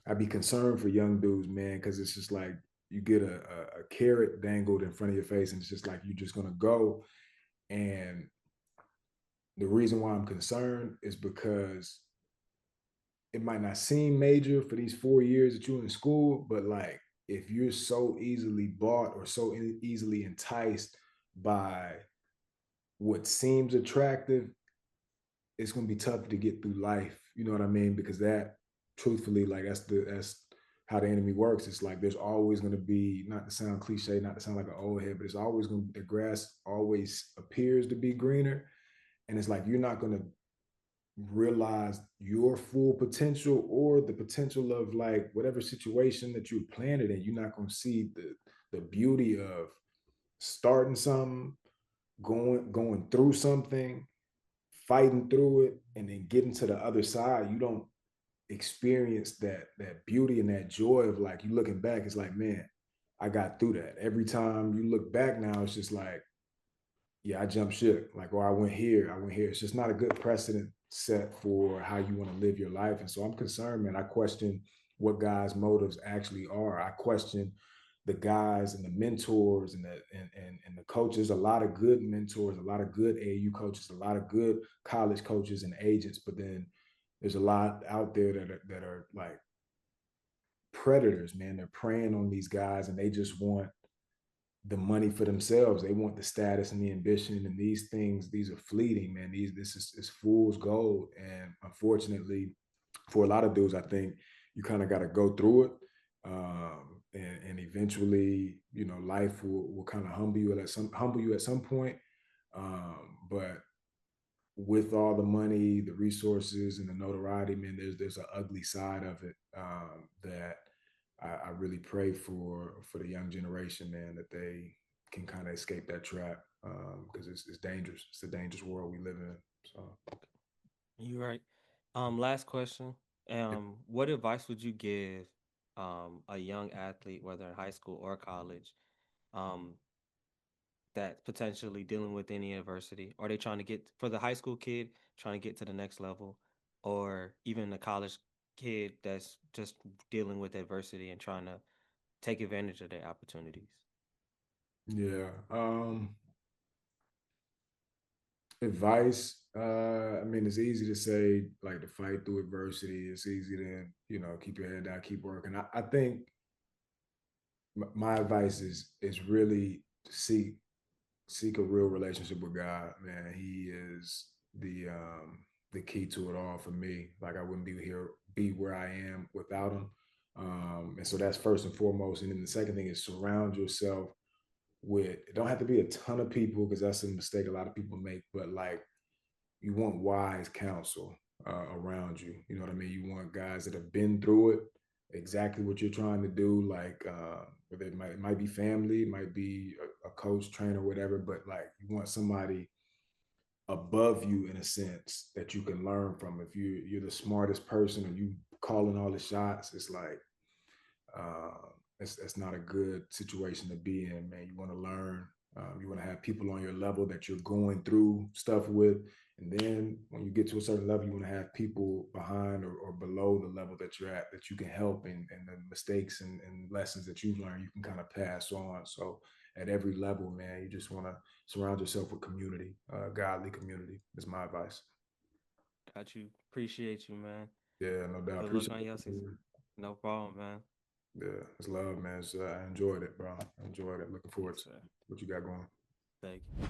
S2: I'd be concerned for young dudes, man, because it's just like you get a carrot dangled in front of your face, and it's just like you're just gonna go. And the reason why I'm concerned is because it might not seem major for these 4 years that you're in school, but like if you're so easily bought or so easily enticed by what seems attractive, it's gonna be tough to get through life. You know what I mean? Because that, truthfully, like that's how the enemy works. It's like there's always going to be, not to sound cliche, not to sound like an old head, but it's always going to, the grass always appears to be greener. And it's like you're not going to realize your full potential or the potential of like whatever situation that you're planted in. You're not going to see the beauty of starting something, going through something, fighting through it, and then getting to the other side. You don't experience that beauty and that joy of like you looking back. It's like, man, I got through that. Every time you look back now, it's just like, yeah, I jumped ship. Like, or I went here, I went here. It's just not a good precedent set for how you want to live your life. And so I'm concerned, man. I question what guys' motives actually are. I question the guys and the mentors and and the coaches. A lot of good mentors, a lot of good AAU coaches, a lot of good college coaches and agents. But then there's a lot out there that are like predators, man. They're preying on these guys and they just want the money for themselves. They want the status and the ambition, and these things, these are fleeting, man. This is fool's gold. And unfortunately, for a lot of dudes, I think you kind of got to go through it. And eventually, you know, life will kind of humble you at some point. But with all the money, the resources, and the notoriety, man, there's an ugly side of it that I really pray for the young generation, man, that they can kind of escape that trap because it's dangerous. It's a dangerous world we live in. So,
S1: You're right. Last question.
S2: yeah,
S1: What advice would you give a young athlete, whether in high school or college, um, that's potentially dealing with any adversity? Are they trying to get for the high school kid trying to get to the next level, or even the college kid that's just dealing with adversity and trying to take advantage of their opportunities?
S2: yeah. Advice. I mean, it's easy to say like to fight through adversity. It's easy to keep your head down, keep working. I think my advice is really seek a real relationship with God, man. He is the key to it all for me. Like I wouldn't be where I am without him. And so that's first and foremost. And then the second thing is surround yourself with, it don't have to be a ton of people because that's a mistake a lot of people make, but like you want wise counsel around you. You know what I mean? You want guys that have been through it, exactly what you're trying to do. Like whether it might be family, it might be a coach, trainer, whatever. But like you want somebody above you in a sense that you can learn from. If you're the smartest person and you calling all the shots, it's like uh, that's not a good situation to be in, man. You want to learn. You want to have people on your level that you're going through stuff with. And then when you get to a certain level, you want to have people behind or below the level that you're at that you can help, and the mistakes and lessons that you've learned, you can kind of pass on. So at every level, man, you just want to surround yourself with community, godly community is my advice.
S1: Got you. Appreciate you, man.
S2: Yeah, no doubt.
S1: Good luck
S2: Appreciate
S1: on your season.
S2: it.
S1: No problem, man.
S2: Yeah, it's love, man. I enjoyed it, bro. I enjoyed it. Looking forward
S1: Yes,
S2: to
S1: sir.
S2: what you got going.
S1: Thank you.